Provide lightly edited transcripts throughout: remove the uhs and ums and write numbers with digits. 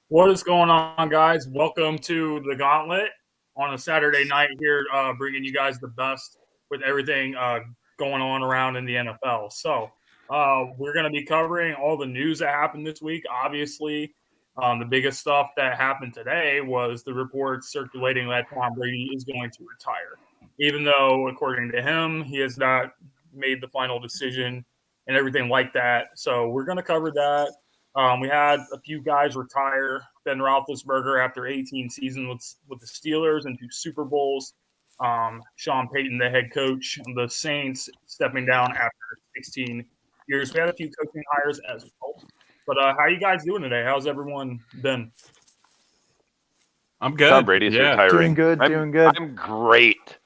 What is going on, guys? Welcome to the Gauntlet on a Saturday night here, bringing you guys the best with everything going on around in the NFL. We're going to be covering all the news that happened this week. Obviously, the biggest stuff that happened today was the reports circulating that Tom Brady is going to retire, even though, according to him, he has not made the final decision and everything like that. So we're going to cover that. We had a few guys retire. Ben Roethlisberger after 18 seasons with the Steelers and 2 Super Bowls. Sean Payton, the head coach of the Saints, stepping down after 16 years. We had a few coaching hires as well. But how are you guys doing today? How's everyone been? I'm good. Tom Brady's retiring. Doing good. I'm great.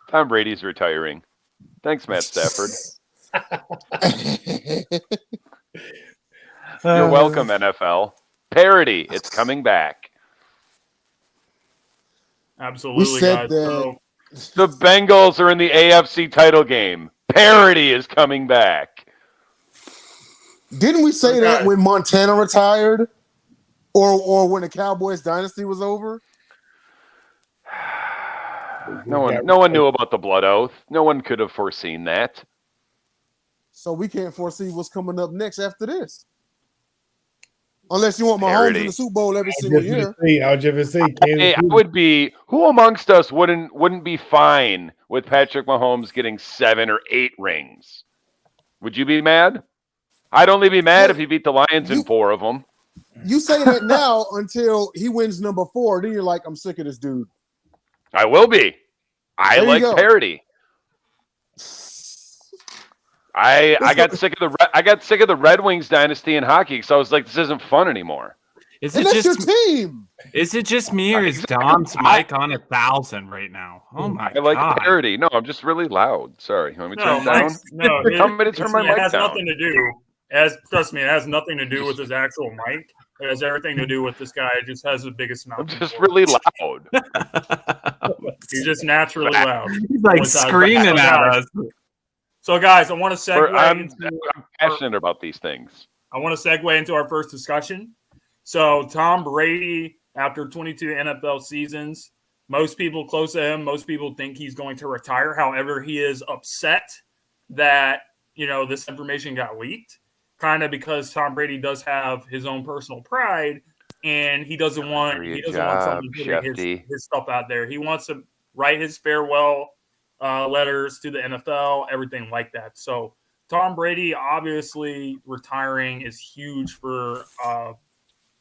Tom Brady's retiring. Thanks, Matt Stafford. You're welcome, NFL. Parody, it's coming back. Absolutely, guys. The Bengals are in the AFC title game. Parody is coming back. Didn't we say that when Montana retired, or when the Cowboys dynasty was over? No one knew about the blood oath. No one could have foreseen that. So we can't foresee what's coming up next after this. Unless you want Mahomes in the Super Bowl every single year. I would be. Who amongst us wouldn't be fine with Patrick Mahomes getting 7 or 8 rings? Would you be mad? I'd only be mad if he beat the Lions in 4 of them. You say that now until he wins number 4. Then you're like, I'm sick of this dude. I will be. I like parody. I got sick of the Red Wings dynasty in hockey, so I was like, this isn't fun anymore. That's your team. Is it just me, or is Dom's mic on 1,000 right now? Oh my god! I like the parody. No, I'm just really loud. Sorry, want me to turn it down? No, tell me to turn my mic down. It has nothing to do. Trust me, it has nothing to do with his actual mic. It has everything to do with this guy. It just has the biggest mouth. I'm just really loud. He's just naturally loud. He's like screaming at us. So, guys, I want to segue. I'm passionate about these things. I want to segue into our first discussion. So, Tom Brady, after 22 NFL seasons, most people close to him, most people think he's going to retire. However, he is upset that, this information got leaked, kind of because Tom Brady does have his own personal pride, and he doesn't want someone putting his stuff out there. He wants to write his farewell letters to the NFL, everything like that. So Tom Brady, obviously retiring is huge for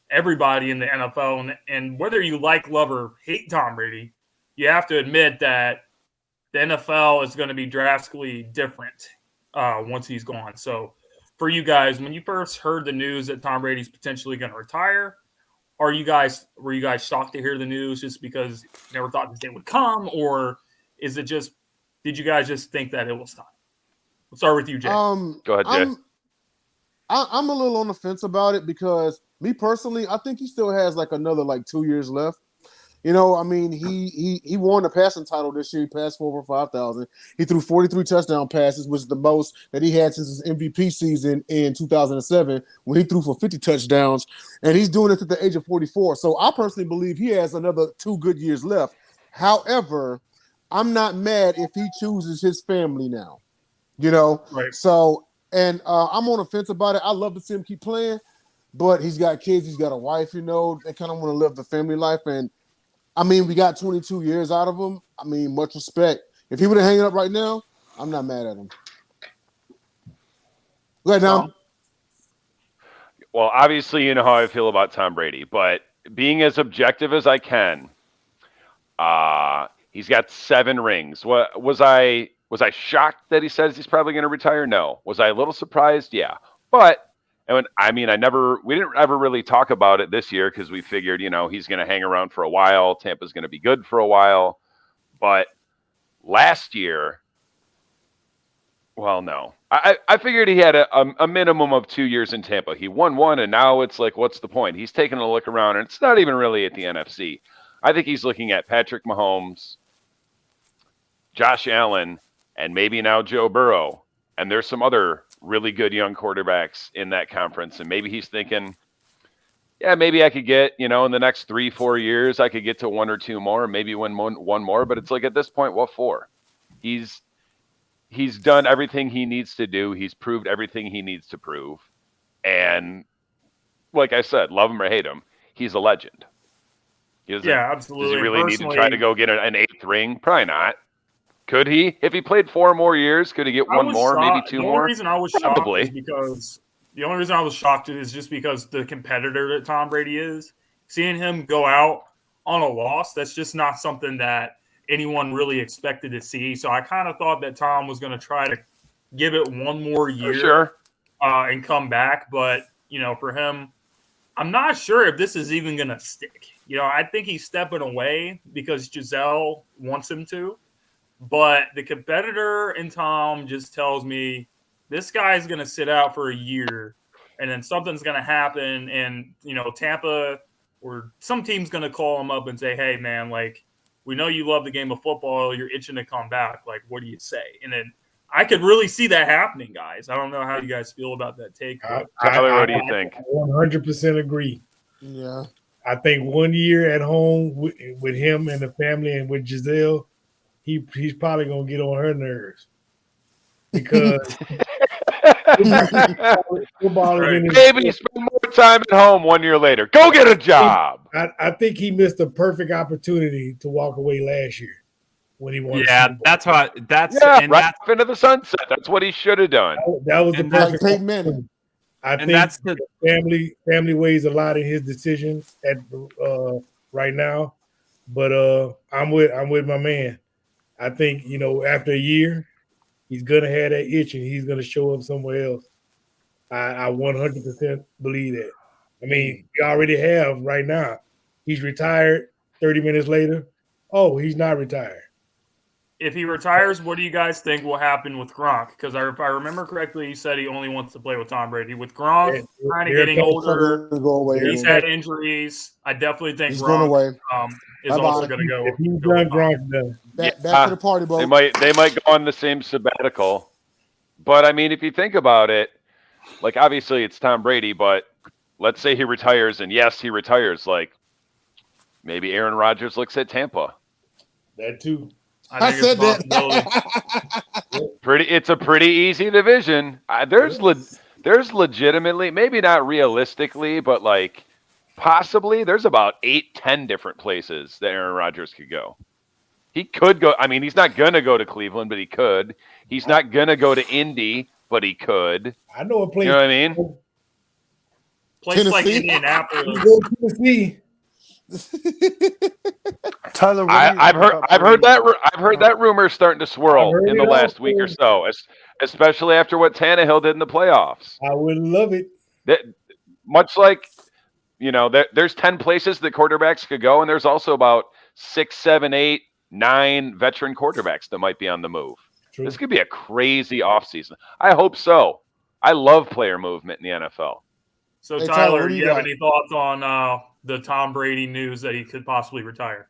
everybody in the NFL. And whether you like, love, or hate Tom Brady, you have to admit that the NFL is going to be drastically different once he's gone. So for you guys, when you first heard the news that Tom Brady's potentially going to retire, were you guys shocked to hear the news just because you never thought this day would come, or is it just, did you guys just think that it was time? We'll start with you, Jay. Go ahead, Jay. I'm a little on the fence about it because me personally, I think he still has like another 2 years left. He won the passing title this year. He passed for over 5,000. He threw 43 touchdown passes, which is the most that he had since his MVP season in 2007 when he threw for 50 touchdowns. And he's doing it at the age of 44. So I personally believe he has another 2 good years left. However, I'm not mad if he chooses his family now, Right. So, and I'm on the fence about it. I love to see him keep playing, but he's got kids, he's got a wife, they kind of want to live the family life. And we got 22 years out of him. Much respect. If he would have hanging up right now, I'm not mad at him. Go ahead, now. Well, obviously, you know how I feel about Tom Brady, but being as objective as I can, he's got 7 rings. Was I shocked that he says he's probably going to retire? No. Was I a little surprised? Yeah. But we didn't ever really talk about it this year because we figured, he's going to hang around for a while. Tampa's going to be good for a while. But last year, well, no. I figured he had a minimum of 2 years in Tampa. He won 1, and now it's like, what's the point? He's taking a look around, and it's not even really at the NFC. I think he's looking at Patrick Mahomes, Josh Allen, and maybe now Joe Burrow. And there's some other really good young quarterbacks in that conference. And maybe he's thinking, yeah, maybe I could get, in the next 3-4 years, I could get to 1 or 2 more, maybe win one more. But it's like at this point, what for? He's done everything he needs to do. He's proved everything he needs to prove. And like I said, love him or hate him, he's a legend. Absolutely. Does he really need to try to go get an 8th ring? Probably not. Could he? If he played 4 more years, could he get one more, maybe 2 more? The only reason I was Probably. shocked is just because the competitor that Tom Brady is, seeing him go out on a loss, that's just not something that anyone really expected to see. So I kind of thought that Tom was going to try to give it one more year and come back. But, for him, I'm not sure if this is even going to stick. I think he's stepping away because Giselle wants him to. But the competitor in Tom just tells me this guy's going to sit out for a year and then something's going to happen. And, Tampa or some team's going to call him up and say, hey, man, like, we know you love the game of football. You're itching to come back. Like, what do you say? And then I could really see that happening, guys. I don't know how you guys feel about that take. Tyler, what do you think? 100% agree. Yeah. I think 1 year at home with him and the family and with Giselle, he's probably going to get on her nerves. Because football maybe spend more time at home 1 year later. Go get a job. I think he missed a perfect opportunity to walk away last year when he won. Yeah, that's what. That's right off into the sunset. That's what he should have done. That was the perfect. Peyton Manning. I think that's the family weighs a lot in his decision at right now, but I'm with my man. I think after a year, he's gonna have that itch and he's gonna show up somewhere else. I 100% believe that. I mean, we already have right now. He's retired. 30 minutes later, oh, he's not retired. If he retires, what do you guys think will happen with Gronk? Because if I remember correctly, he said he only wants to play with Tom Brady. With Gronk kind of getting older, he's had injuries. I definitely think Gronk is also going to go. If he's done, Gronk's done. Back to the party, bro. They might go on the same sabbatical. But, I mean, if you think about it, like, obviously it's Tom Brady, but let's say he retires, and yes, he retires. Like, maybe Aaron Rodgers looks at Tampa. That too. I said that. It's a pretty easy division. There's legitimately, maybe not realistically, but like possibly there's about 8-10 different places that Aaron Rodgers could go. He could go. I mean, he's not going to go to Cleveland, but he could. He's not going to go to Indy, but he could. I know a place. You know what I mean? Place like Indianapolis. Go to Tennessee. Tyler, I've heard that rumor starting to swirl in the last week or so, especially after what Tannehill did in the playoffs. I would love it. Much like, there's 10 places that quarterbacks could go, and there's also about 6, 7, 8, 9 veteran quarterbacks that might be on the move. True. This could be a crazy offseason. I hope so. I love player movement in the NFL. So, hey, Tyler, do you have any thoughts on the Tom Brady news that he could possibly retire?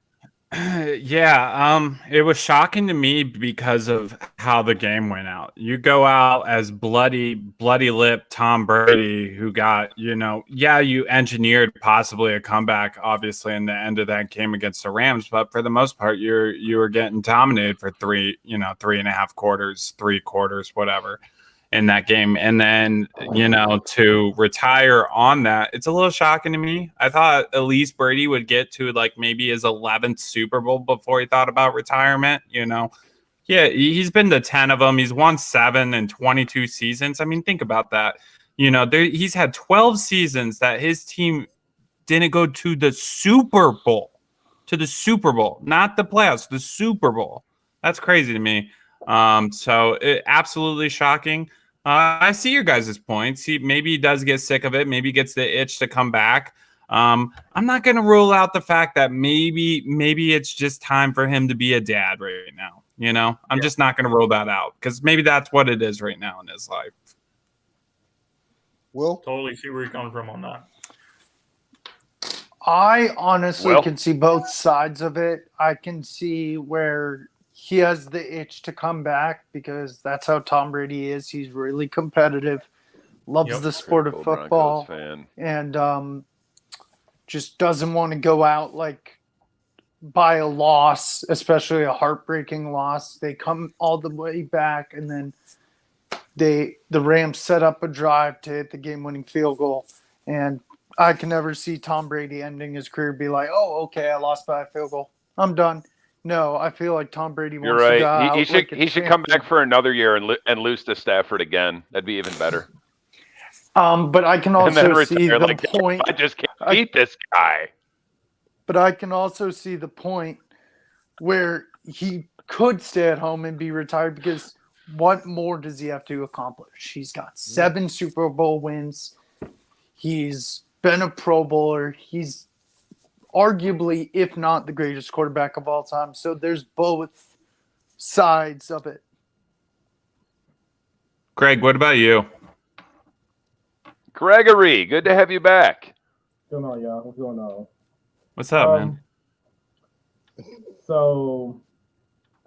Yeah, it was shocking to me because of how the game went out. You go out as bloody lip Tom Brady, who got, you engineered possibly a comeback, obviously, in the end of that game against the Rams, but for the most part, you were getting dominated for 3.5 quarters, 3 quarters, whatever, in that game. And then, to retire on that, it's a little shocking to me. I thought at least Brady would get to like maybe his 11th Super Bowl before he thought about retirement, Yeah, he's been to 10 of them. He's won 7 in 22 seasons. I mean, think about that. He's had 12 seasons that his team didn't go to the Super Bowl. To the Super Bowl, not the playoffs, the Super Bowl. That's crazy to me. So absolutely shocking. I see your guys' points. Maybe he does get sick of it. Maybe he gets the itch to come back. I'm not going to rule out the fact that maybe it's just time for him to be a dad right now. I'm just not going to rule that out because maybe that's what it is right now in his life. Will? Totally see where you're coming from on that. I honestly can see both sides of it. I can see where he has the itch to come back because that's how Tom Brady is. He's really competitive, loves the sport of football. And just doesn't want to go out like by a loss, especially a heartbreaking loss. They come all the way back, and then the Rams set up a drive to hit the game-winning field goal. And I can never see Tom Brady ending his career be like, oh, okay, I lost by a field goal. I'm done. No, I feel like Tom Brady wants to go out. He should come back for another year and lose to Stafford again. That'd be even better. But I can also see the point. I just can't beat this guy. But I can also see the point where he could stay at home and be retired, because what more does he have to accomplish? He's got 7 Super Bowl wins. He's been a Pro Bowler. He's arguably, if not the greatest quarterback of all time. So there's both sides of it. Greg, what about you? Gregory, good to have you back. What's going on, y'all? What's going on? What's up, man? So,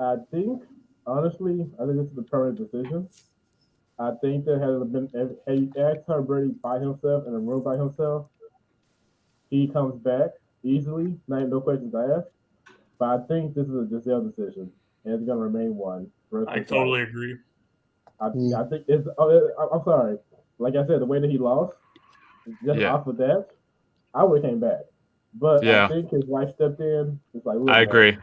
I think, honestly, this is a permanent decision. I think there has been, had you asked Tom Brady by himself in a room by himself, he comes back easily, no questions asked. But I think this is a Giselle decision, and it's going to remain one. I totally agree. I think it's. I'm sorry. Like I said, the way that he lost, just off of that, I would have came back. But I think his wife stepped in. It's like, look, I agree. Man,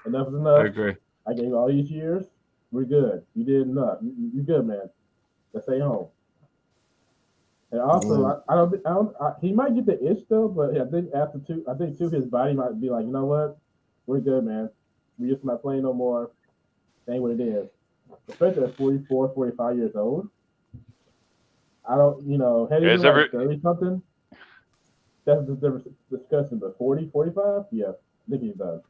enough is enough. I agree. I gave you all these years. We're good. You did enough. You're good, man. Let's stay home. And also, he might get the itch though, but I think after his body might be like, you know what? We're good, man. We're just not playing no more. That ain't what it is. Especially at 44, 45 years old. I don't, had he been like 30 something, that's a different discussion. But 40, 45, yeah, I think he's done.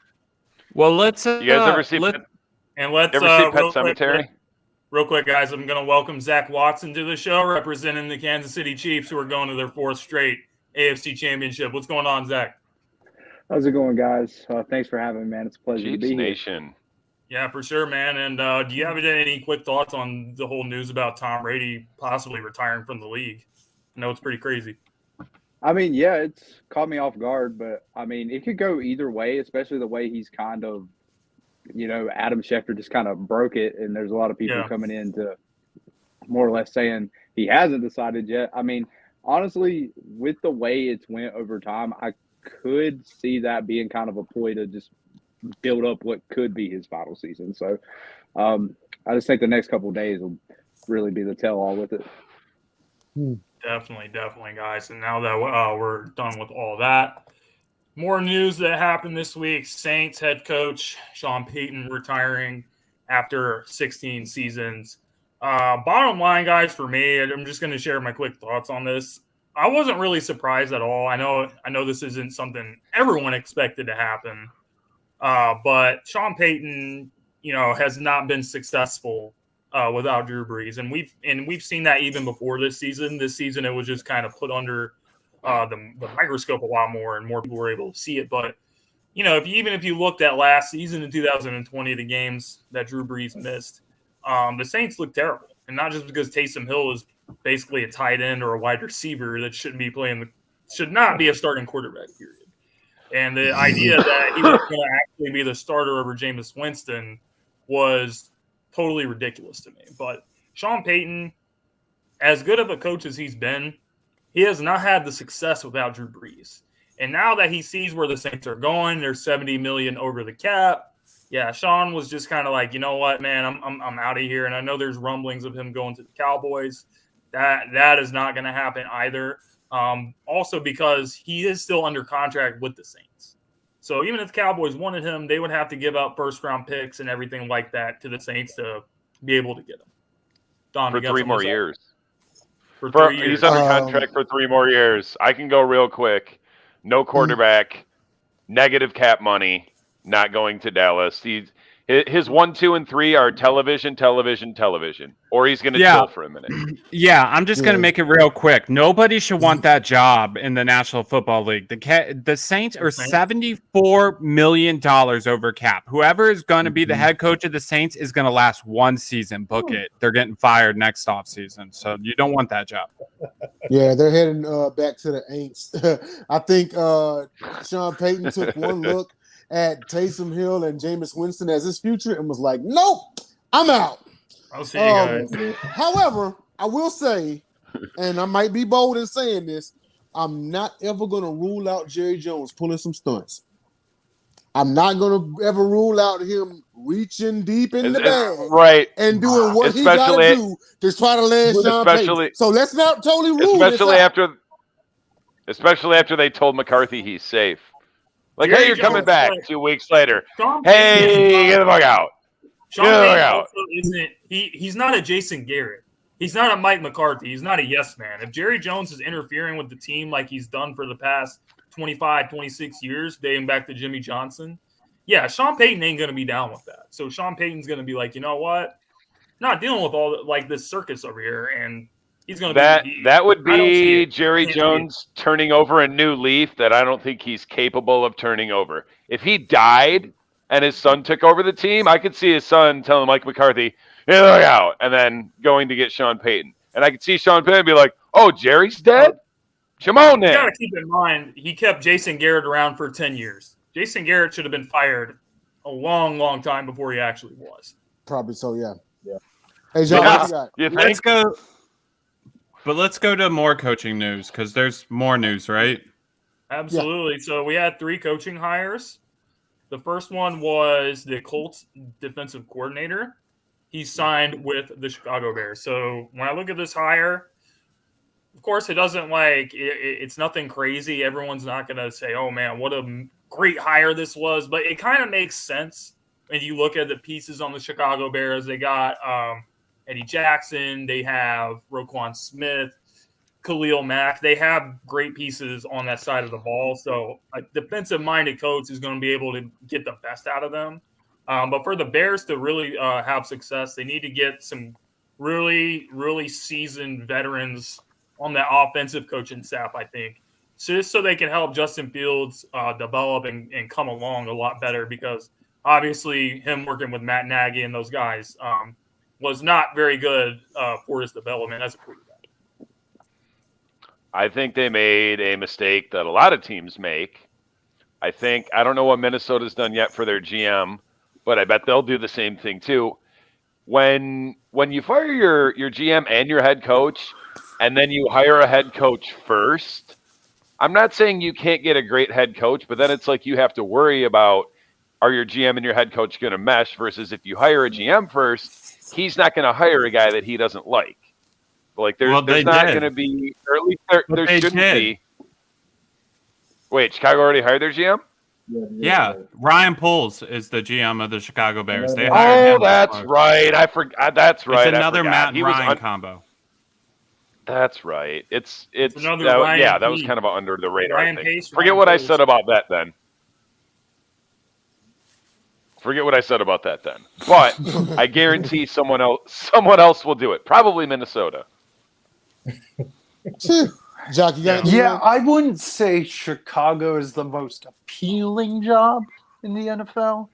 Well, let's. You guys ever see? Let's see Pet Cemetery? Real quick, guys, I'm going to welcome Zach Watson to the show, representing the Kansas City Chiefs, who are going to their 4th straight AFC Championship. What's going on, Zach? How's it going, guys? Thanks for having me, man. It's a pleasure to be here. Nation. Yeah, for sure, man. And do you have any quick thoughts on the whole news about Tom Brady possibly retiring from the league? I know it's pretty crazy. I mean, yeah, it's caught me off guard, but I mean, it could go either way, especially the way he's kind of, Adam Schefter just kind of broke it, and there's a lot of people coming in to more or less saying he hasn't decided yet. I mean, honestly, with the way it's went over time, I could see that being kind of a ploy to just build up what could be his final season. So I just think the next couple of days will really be the tell-all with it. Definitely, guys. And now that we're done with all that, more news that happened this week. Saints head coach Sean Payton retiring after 16 seasons. Bottom line, guys, for me, I'm just going to share my quick thoughts on this. I wasn't really surprised at all. I know this isn't something everyone expected to happen. But Sean Payton, has not been successful without Drew Brees, and we've seen that even before this season. This season, it was just kind of put under the microscope a lot more, and more people were able to see it. But if you looked at last season in 2020, the games that Drew Brees missed, the Saints looked terrible, and not just because Taysom Hill is basically a tight end or a wide receiver that should not be a starting quarterback. Period. And the idea that he was going to actually be the starter over Jameis Winston was totally ridiculous to me. But Sean Payton, as good of a coach as he's been, he has not had the success without Drew Brees. And now that he sees where the Saints are going, they're $70 million over the cap. Yeah, Sean was just kind of like, you know what, man, I'm out of here. And I know there's rumblings of him going to the Cowboys. That is not going to happen either. Also because he is still under contract with the Saints. So even if the Cowboys wanted him, they would have to give up first-round picks and everything like that to the Saints to be able to get him. Don, for 3 more years. For 3 years. He's under contract for 3 more years. I can go real quick. No quarterback, negative cap money, not going to Dallas. His 1, 2, and 3 are television, or he's going to chill for a minute. Yeah, I'm just going to make it real quick. Nobody should want that job in the National Football League. The Saints are $74 million over cap. Whoever is going to be the head coach of the Saints is going to last one season. Book it. They're getting fired next offseason, so you don't want that job. Yeah, they're heading back to the Aints. I think Sean Payton took one look at Taysom Hill and Jameis Winston as his future and was like, nope, I'm out. I'll see you guys. However, I will say, and I might be bold in saying this, I'm not ever going to rule out Jerry Jones pulling some stunts. I'm not going to ever rule out him reaching deep in the bag and doing what he got to do to try to land Sean Payton. So let's not totally rule this out. Especially after they told McCarthy he's safe. Like, Jerry, hey, you're coming back 2 weeks later. Hey, get the fuck out. Sean Payton also isn't – he's not a Jason Garrett. He's not a Mike McCarthy. He's not a yes man. If Jerry Jones is interfering with the team like he's done for the past 25, 26 years, dating back to Jimmy Johnson, yeah, Sean Payton ain't going to be down with that. So Sean Payton's going to be like, you know what? Not dealing with all like this circus over here, and he's going to that would be Jerry Jones turning over a new leaf that I don't think he's capable of turning over. If he died and his son took over the team, I could see his son telling Mike McCarthy, "Hey, look out," and then going to get Sean Payton. And I could see Sean Payton be like, "Oh, Jerry's dead? Come on, then." You got to keep in mind he kept Jason Garrett around for 10 years. Jason Garrett should have been fired a long, long time before he actually was. Probably so, yeah. Hey, John, what you got? Let's go to more coaching news because there's more news, right? Absolutely. So we had 3 coaching hires. The first one was the Colts defensive coordinator. He signed with the Chicago Bears. So when I look at this hire, of course, it doesn't it's nothing crazy. Everyone's not going to say, oh, man, what a great hire this was. But it kind of makes sense when you look at the pieces on the Chicago Bears. They got Eddie Jackson. They have Roquan Smith, Khalil Mack. They have great pieces on that side of the ball. So a defensive-minded coach is going to be able to get the best out of them. But for the Bears to really have success, they need to get some really, really seasoned veterans on that offensive coaching staff, I think, just so they can help Justin Fields develop and come along a lot better, because obviously him working with Matt Nagy and those guys was not very good for his development as a quarterback. I think they made a mistake that a lot of teams make. I don't know what Minnesota's done yet for their GM, but I bet they'll do the same thing too. When you fire your GM and your head coach, and then you hire a head coach first, I'm not saying you can't get a great head coach, but then it's like you have to worry about, are your GM and your head coach going to mesh, versus if you hire a GM first, he's not going to hire a guy that he doesn't like. Like there's not going to be, or at least there shouldn't be. Wait, Chicago already hired their GM? Yeah, Ryan Poles is the GM of the Chicago Bears. They hired him. That's right. I forgot. That's right. It's another Matt and Ryan combo. That's right. It's another that was kind of under the radar thing. Forget what I said about that then. But I guarantee someone else will do it. Probably Minnesota. Jock, you got I wouldn't say Chicago is the most appealing job in the NFL,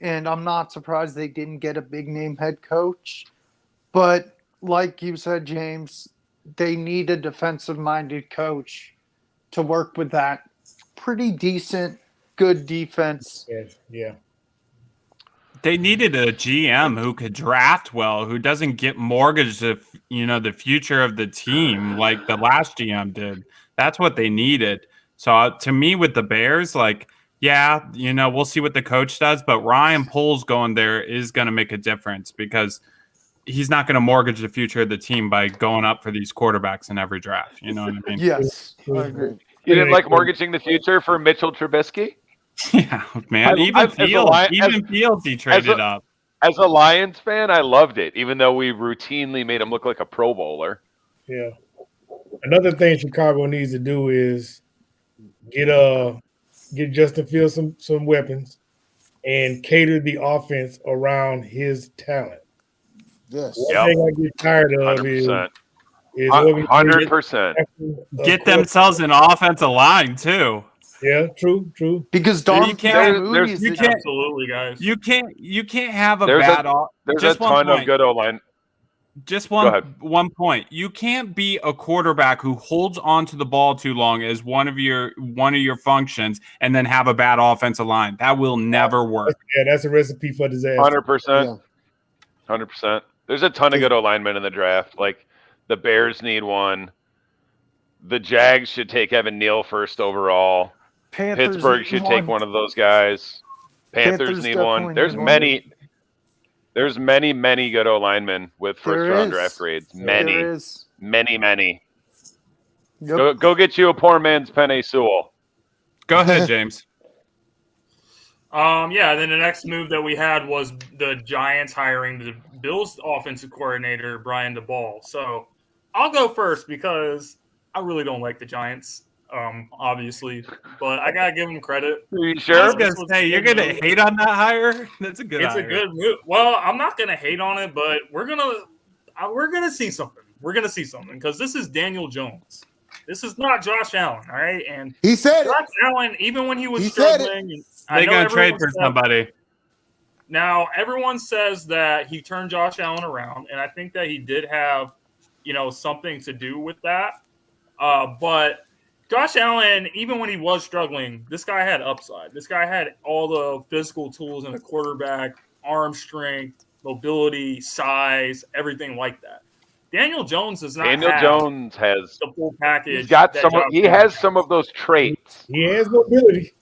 and I'm not surprised they didn't get a big name head coach. But like you said, James, they need a defensive-minded coach to work with that pretty decent, good defense. Yeah. They needed a GM who could draft well, who doesn't get mortgaged the future of the team like the last GM did. That's what they needed. So to me, with the Bears, we'll see what the coach does, but Ryan Poles going there is going to make a difference, because he's not going to mortgage the future of the team by going up for these quarterbacks in every draft. You know what I mean? Yes, I agree. You didn't like mortgaging the future for Mitchell Trubisky? Yeah, man. Even Fields, he traded up. As a Lions fan, I loved it, even though we routinely made him look like a Pro Bowler. Yeah. Another thing Chicago needs to do is get Justin Fields some weapons. and cater the offense around his talent. Yes. One thing I get tired of 100%. is 100%. Get themselves an offensive line too. Yeah, true. Because You can't- Mooney is you the- can't- Absolutely, guys. You can't have a There's bad. There's just a one ton point. of good O-line. Just Go ahead. one point. You can't be a quarterback who holds onto the ball too long as one of your functions, and then have a bad offensive line. That will never work. Yeah, that's a recipe for disaster. 100%. 100%. There's a ton of good O-linemen in the draft. Like the Bears need one. The Jags should take Evan Neal first overall. Panthers Pittsburgh need should take one of those guys. Panthers need one. definitely There's many good O-linemen with first-round draft grades. Many. There is. Many. Yep. Go get you a poor man's Penei Sewell. Go ahead, James. Yeah, then the next move that we had was the Giants hiring the Bills offensive coordinator, Brian DeBall. So I'll go first because I really don't like the Giants, obviously, but I got to give them credit. Are you I sure? was gonna say you're gonna hate on that hire. That's a good. It's hire. a good move. Well, I'm not going to hate on it, but we're gonna see something. We're going to see something because this is Daniel Jones. This is not Josh Allen, all right? And He said Josh it. Allen, even when he was He said it. struggling, I They're know gonna trade everyone for said- somebody. Now, everyone says that he turned Josh Allen around, and I think that he did have, something to do with that. But Josh Allen, even when he was struggling, this guy had upside. This guy had all the physical tools in a quarterback, arm strength, mobility, size, everything like that. Daniel Jones does not Daniel have Jones has the full package. he's got that some Josh he Allen has some of those traits. He has mobility.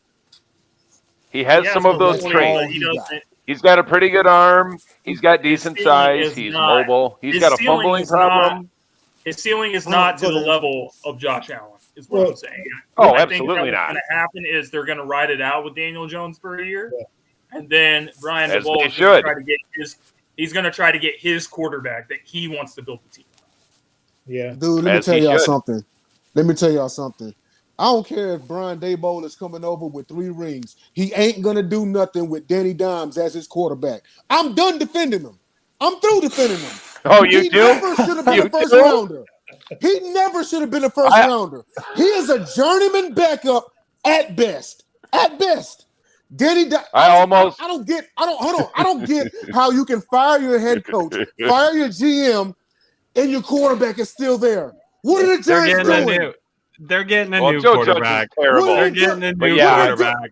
He has He some has of those mobility, but traits. he doesn't- He's got a pretty good arm. He's got decent ceiling size. is He's not- mobile. He's his got a ceiling fumbling is not- problem. His ceiling is not to the Go ahead. level of Josh Allen, is what I'm saying. Oh, I absolutely think not. what's going to happen is they're going to ride it out with Daniel Jones for a year, and then Brian As DeBoll they is going to should. try to get he's going to try to get his quarterback that he wants to build the team. Yeah. Dude, let me As tell he y'all should. something. Let me tell y'all something. I don't care if Brian Daboll is coming over with 3 rings. He ain't gonna do nothing with Danny Dimes as his quarterback. I'm done defending him. I'm through defending him. Oh, you He do? never should have been You a first do? rounder. He never should have been a first rounder. He is a journeyman backup at best. At best. Danny Dimes. I don't get how you can fire your head coach, fire your GM, and your quarterback is still there. What are the Giants doing? They're getting a Well, new Joe Judge is quarterback. terrible. They're getting a new yeah. quarterback.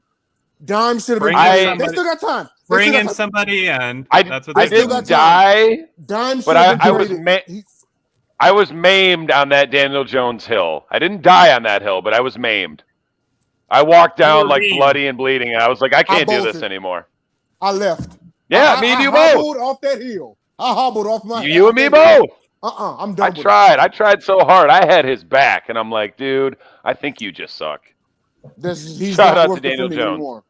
Dimes should have been. Bring They still got time. Bring in somebody in. I That's what I they do. didn't die, Dimes but I was maimed on that Daniel Jones hill. I didn't die on that hill, but I was maimed. I walked down like bloody and bleeding, and I was like, I can't do this anymore. I left. Yeah, me and you I both. hobbled off that hill. I hobbled off my. You and me both. I'm done. I tried so hard. I had his back, and I'm like, dude, I think you just suck. He's Shout not out to worth Daniel defending Jones. anymore.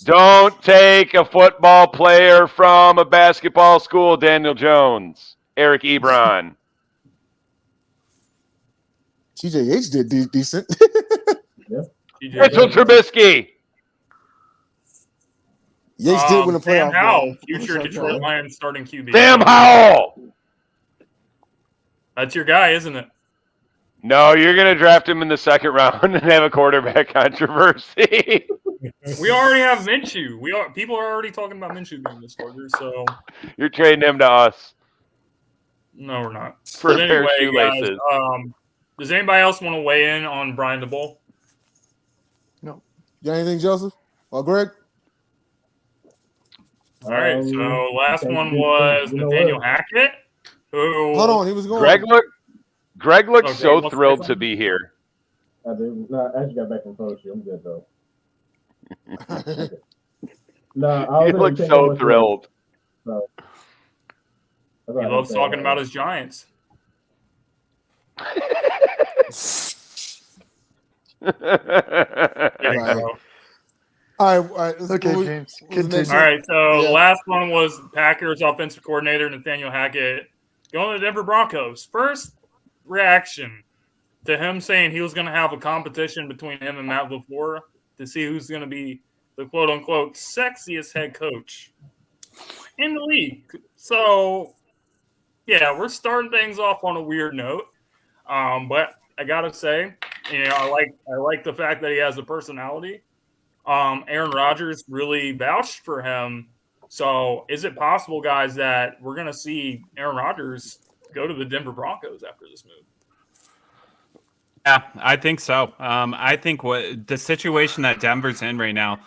Don't take a football player from a basketball school, Daniel Jones. Eric Ebron. TJH did decent. Mitchell Trubisky. Yates did win a Sam playoff Howell, game. future Detroit Lions starting QB. Sam Howell. That's your guy, isn't it? No, you're going to draft him in the second round and have a quarterback controversy. We already have Minshew. People are already talking about Minshew being the starter, so You're trading him to us. no, we're not. For But a pair of anyway, guys, shoelaces. does anybody else want to weigh in on Brian DeBoll? No. You got anything, Joseph or Greg? All right, so last one was Nathaniel Hackett. Who? Hold on, he was going. Greg looks Okay, so what's thrilled this to be here. I do. No, I actually got back from fellowship. I'm good though. No, He looks so thrilled. So, He loves talking about his Giants. All right. Okay, James. Continue. All right, so the last one was Packers offensive coordinator Nathaniel Hackett going to the Denver Broncos. First reaction to him saying he was going to have a competition between him and Matt LaFleur to see who's going to be the quote-unquote sexiest head coach in the league. So, yeah, we're starting things off on a weird note. But I got to say, I like the fact that he has a personality. Aaron Rodgers really vouched for him. So is it possible, guys, that we're going to see Aaron Rodgers go to the Denver Broncos after this move? Yeah, I think so. I think what the situation that Denver's in right now,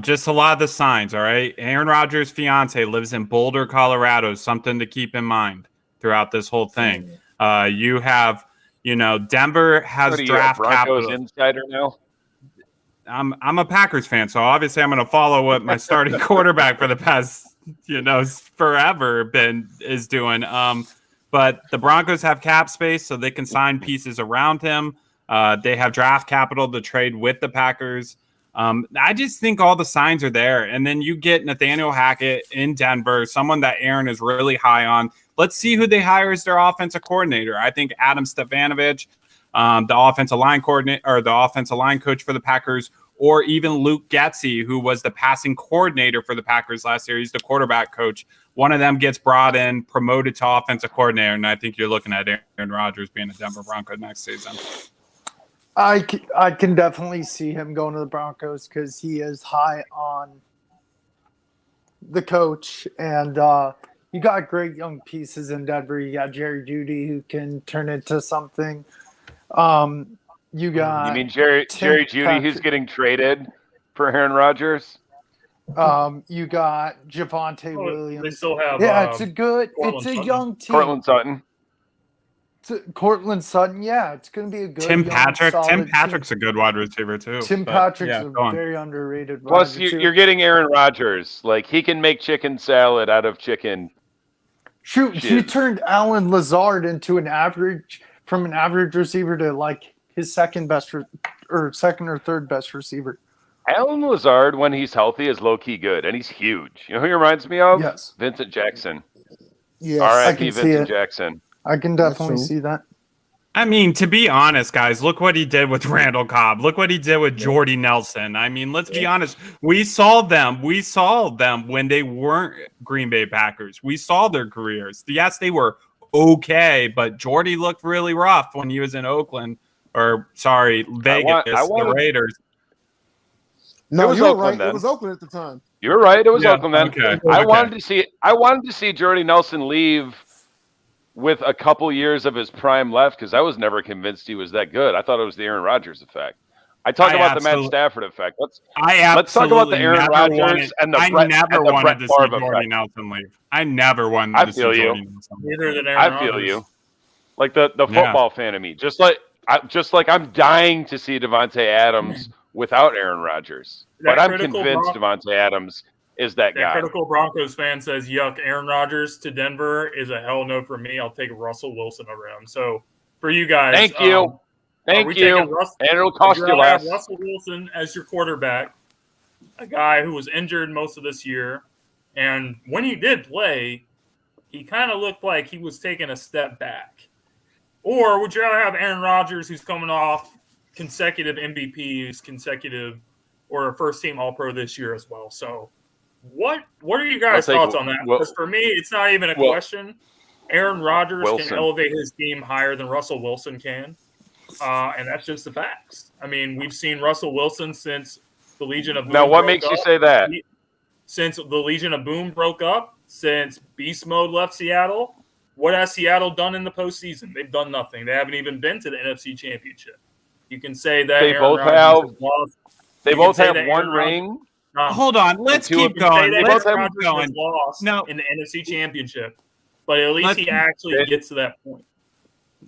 just a lot of the signs, all right? Aaron Rodgers' fiance lives in Boulder, Colorado, something to keep in mind throughout this whole thing. You have, Denver has draft capital. Insider now? I'm a Packers fan, so obviously I'm going to follow what my starting quarterback for the past, forever is doing. But the Broncos have cap space, so they can sign pieces around him. They have draft capital to trade with the Packers. I just think all the signs are there. And then you get Nathaniel Hackett in Denver, someone that Aaron is really high on. Let's see who they hire as their offensive coordinator. I think Adam Stevanovich, the offensive line coordinator or the offensive line coach for the Packers, or even Luke Getsy, who was the passing coordinator for the Packers last year. He's the quarterback coach. One of them gets brought in, promoted to offensive coordinator, and I think you're looking at Aaron Rodgers being a Denver Bronco next season. I can definitely see him going to the Broncos because he is high on the coach. And you got great young pieces in Denver. You got Jerry Jeudy, who can turn into something. You mean Jerry Jeudy, who's getting traded for Aaron Rodgers? You got Javonte Williams. They still have. It's a young team. Cortland Sutton. Yeah, it's going to be a good. Tim Patrick's a good wide receiver too. Tim Patrick's a very underrated. Plus, you're getting Aaron Rodgers. Like, he can make chicken salad out of chicken. Shoot, he turned Alan Lazard into an average receiver to like his second or third best receiver. Alan Lazard, when he's healthy, is low-key good, and he's huge. You know who he reminds me of? Yes. Vincent Jackson. Yes. R.I.P. Vincent Jackson. I can definitely see that. I mean, to be honest, guys, look what he did with Randall Cobb. Look what he did with Jordy Nelson. I mean, let's be honest. We saw them when they weren't Green Bay Packers. We saw their careers. Yes, they were okay, but Jordy looked really rough when he was in Vegas, the Raiders. No, you were right. Then. It was Oakland at the time. You were right. It was Oakland then. Okay. I wanted to see Jordy Nelson leave with a couple years of his prime left because I was never convinced he was that good. I thought it was the Aaron Rodgers effect. I talked about the Matt Stafford effect. Let's talk about the Aaron Rodgers and the Brett Favre effect. Nelson leave. I never wanted to see Jordy Nelson. Neither did Aaron Rodgers. I feel you. Like the football fan of me. Just like I'm dying to see Devontae Adams without Aaron Rodgers. But I'm convinced Devontae Adams is that guy. Critical Broncos fan says, yuck, Aaron Rodgers to Denver is a hell no for me. I'll take Russell Wilson over him. So for you guys. Thank you. And it'll cost you less. Russell Wilson as your quarterback, a guy who was injured most of this year. And when he did play, he kind of looked like he was taking a step back. Or would you rather have Aaron Rodgers, who's coming off consecutive MVPs, or a first-team All-Pro this year as well? So what are you guys' thoughts on that? Because for me, it's not even a question. Aaron Rodgers can elevate his team higher than Russell Wilson can. And that's just the facts. I mean, we've seen Russell Wilson since the Legion of Boom. Now, what makes you say that? Since the Legion of Boom broke up, since Beast Mode left Seattle, what has Seattle done in the postseason? They've done nothing. They haven't even been to the NFC Championship. You can say that they both have one ring. Hold on, let's keep going. Let's keep going. No, in the NFC Championship, but at least he actually gets to that point.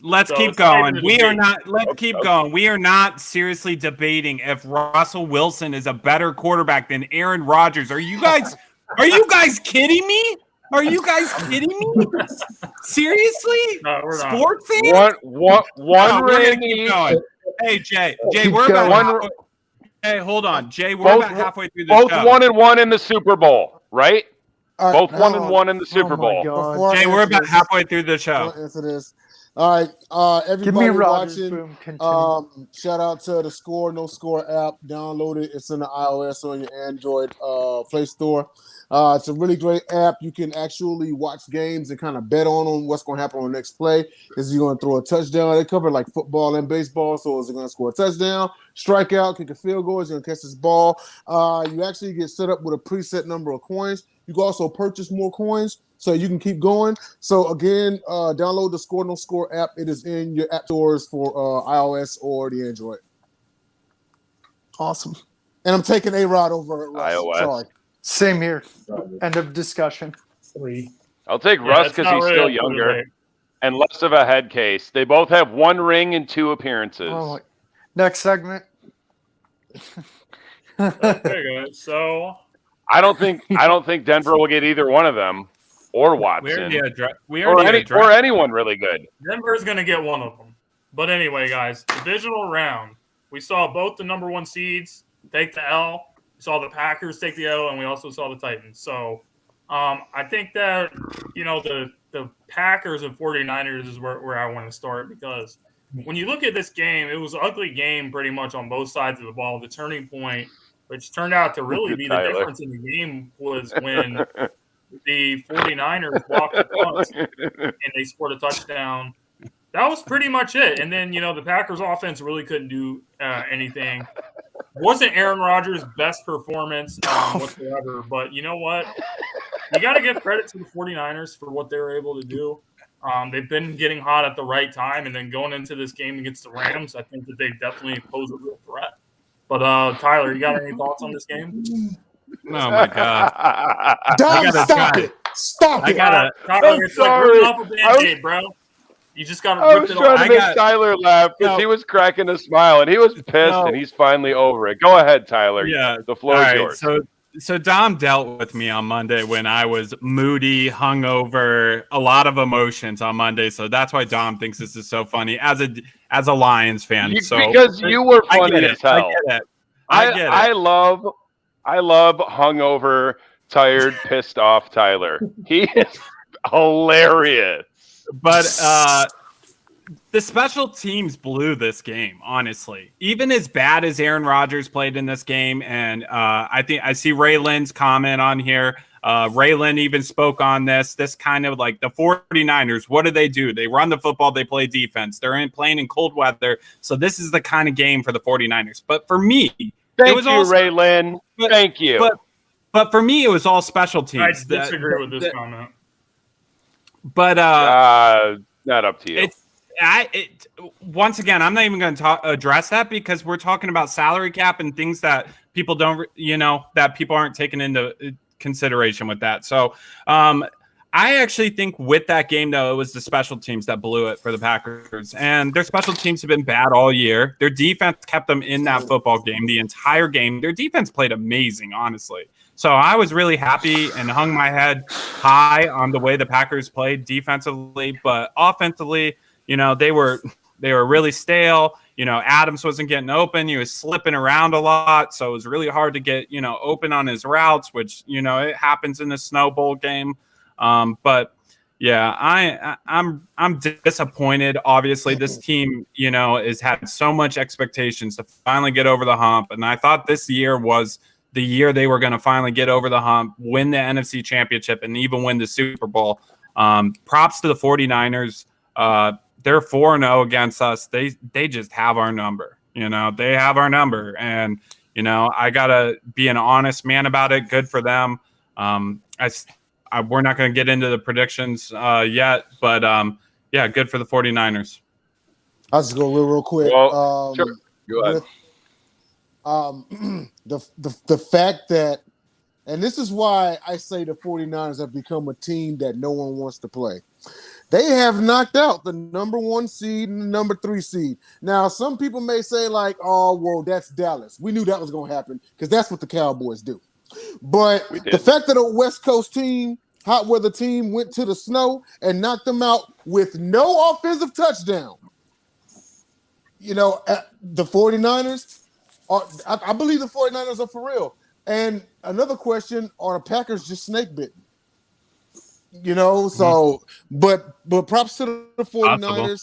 Let's keep going. Let's keep going. We are not seriously debating if Russell Wilson is a better quarterback than Aaron Rodgers. Are you guys kidding me? Are you guys kidding me? Seriously? No, we're not. Sport fans? One ring keep going. Hey, Jay, we're about Hey, hold on. Jay, we're about halfway through the show. Both 1-1 in the Super Bowl, right? Both 1-1 in the Super Bowl. Jay, we're about halfway through the show. Answer this. All right, Give me everybody Rogers. watching. Boom. Continue. Shout out to the Score No Score app. Download it. It's in the iOS or your Android Play Store. It's a really great app. You can actually watch games and kind of bet on what's going to happen on the next play. Is he going to throw a touchdown? They cover like football and baseball. So is he going to score a touchdown, strike out, kick a field goal? Is he going to catch this ball? You actually get set up with a preset number of coins. You can also purchase more coins so you can keep going. So again, download the Score No Score app. It is in your app stores for iOS or the Android. Awesome. And I'm taking A-Rod over at Russ. iOS. Sorry. Same here. End of discussion. 3. I'll take Russ because he's still younger and less of a head case. They both have 1 ring and 2 appearances. Oh, next segment. Okay, guys. So I don't think Denver will get either one of them or Watson or anyone really good. Denver's going to get one of them. But anyway, guys, divisional round. We saw both the number 1 seeds take the L. We saw the Packers take the L, and we also saw the Titans. So I think that, the Packers and 49ers is where I want to start, because when you look at this game, it was an ugly game pretty much on both sides of the ball. The turning point, which turned out to really be the difference in the game, was when the 49ers blocked the punt and they scored a touchdown. That was pretty much it. And then, the Packers offense really couldn't do anything. Wasn't Aaron Rodgers' best performance whatsoever. But you know what? You got to give credit to the 49ers for what they were able to do. They've been getting hot at the right time. And then going into this game against the Rams, I think that they definitely pose a real threat. But, Tyler, you got any thoughts on this game? Oh, my God. Stop it. Stop it. Tyler, it's like ripping off a Band-Aid, bro. You just got to rip it off. I was trying to make Tyler laugh because he was cracking a smile and he was pissed and he's finally over it. Go ahead, Tyler. Yeah. The floor is yours. So Dom dealt with me on Monday when I was moody, hungover, a lot of emotions on Monday. So that's why Dom thinks this is so funny as a Lions fan. Because you were funny as hell. I get it. I love hungover, tired, pissed off Tyler. He is hilarious. But the special teams blew this game, honestly. Even as bad as Aaron Rodgers played in this game, and I think I see Ray Lynn's comment on here. Ray Lynn even spoke on this kind of like the 49ers. What do? They run the football. They play defense. They're playing in cold weather. So this is the kind of game for the 49ers. But for me, Thank you, Ray Lynn. Thank you. But for me, it was all special teams. I disagree with this comment. But not up to you. Once again, I'm not even going to address that because we're talking about salary cap and things that people don't, that people aren't taking into consideration with that. So I actually think with that game, though, it was the special teams that blew it for the Packers. And their special teams have been bad all year. Their defense kept them in that football game the entire game. Their defense played amazing, honestly. So I was really happy and hung my head high on the way the Packers played defensively. But offensively, they were really stale. Adams wasn't getting open. He was slipping around a lot. So it was really hard to get, open on his routes, which, it happens in the Snow Bowl game. But yeah, I'm disappointed. Obviously, this team, has had so much expectations to finally get over the hump. And I thought this year was the year they were going to finally get over the hump, win the NFC Championship, and even win the Super Bowl. Props to the 49ers. They're 4-0 against us. They just have our number. They have our number. And, I got to be an honest man about it. Good for them. We're not going to get into the predictions yet, but yeah, good for the 49ers. I'll just go real quick. Well, sure. Go ahead. The fact that, and this is why I say the 49ers have become a team that no one wants to play. They have knocked out the number 1 seed and the number 3 seed. Now, some people may say like, oh, well, that's Dallas. We knew that was going to happen because that's what the Cowboys do. But the fact that a West Coast team, hot weather team, went to the snow and knocked them out with no offensive touchdown. The 49ers, I believe the 49ers are for real. And another question, are the Packers just snake bitten? You know, so but props to the 49ers. Possible.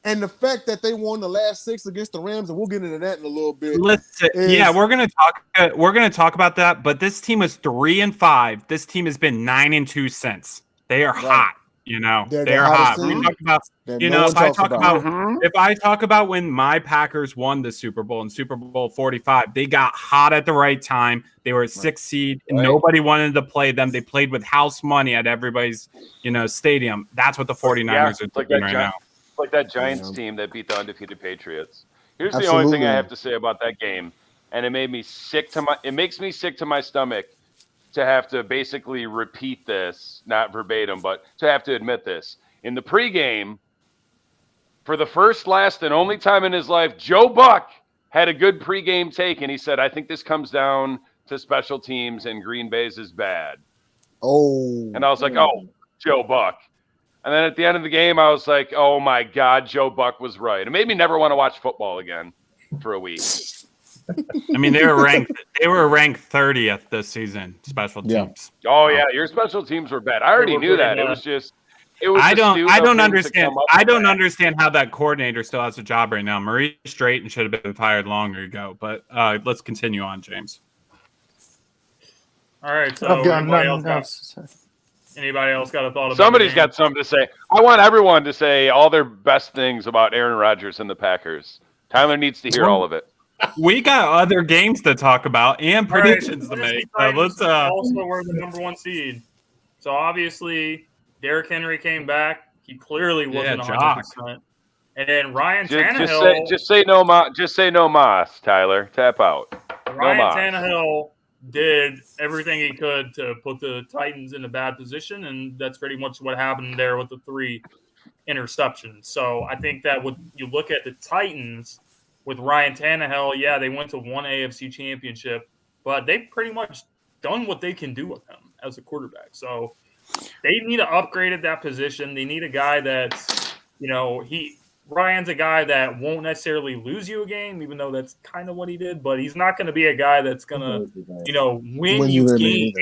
And the fact that they won the last 6 against the Rams, and we'll get into that in a little bit. Listen, we're gonna talk about that. But this team was 3-5. This team has been 9-2 since. They are hot. You know, they are hot. We talk about, if I talk about when my Packers won the Super Bowl in Super Bowl 45, they got hot at the right time. They were a 6th seed. And nobody wanted to play them. They played with house money at everybody's, stadium. That's what the 49ers are doing right now. Like that Giants team that beat the undefeated Patriots. Here's the only thing I have to say about that game, and it makes me sick to my stomach to have to basically repeat this, not verbatim, but to have to admit this. In the pregame, for the first, last, and only time in his life, Joe Buck had a good pregame take, and he said, "I think this comes down to special teams, and Green Bay's is bad." Oh. And I was like, "Oh, Joe Buck." And then at the end of the game, I was like, "Oh my God, Joe Buck was right." It made me never want to watch football again for a week. I mean, they were ranked 30th this season, special teams. Oh yeah, your special teams were bad. I already knew that. It was just. I don't understand how that coordinator still has a job right now. Maurice Drayton should have been fired longer ago. But let's continue on, James. All right. So I've got anybody else got a thought about Somebody's got something to say. I want everyone to say all their best things about Aaron Rodgers and the Packers. Tyler needs to hear all of it. We got other games to talk about and predictions to make. Let's also we're the number 1 seed. So obviously Derrick Henry came back. He clearly wasn't 100%. And then Ryan Tannehill. Just say no mas, Tyler. Tap out. Ryan Tannehill did everything he could to put the Titans in a bad position, and that's pretty much what happened there with the 3 interceptions. So I think that when you look at the Titans with Ryan Tannehill, they went to 1 AFC championship, but they've pretty much done what they can do with him as a quarterback. So they need to upgrade at that position. They need a guy that's, Ryan's a guy that won't necessarily lose you a game, even though that's kind of what he did. But he's not going to be a guy that's going to, win you games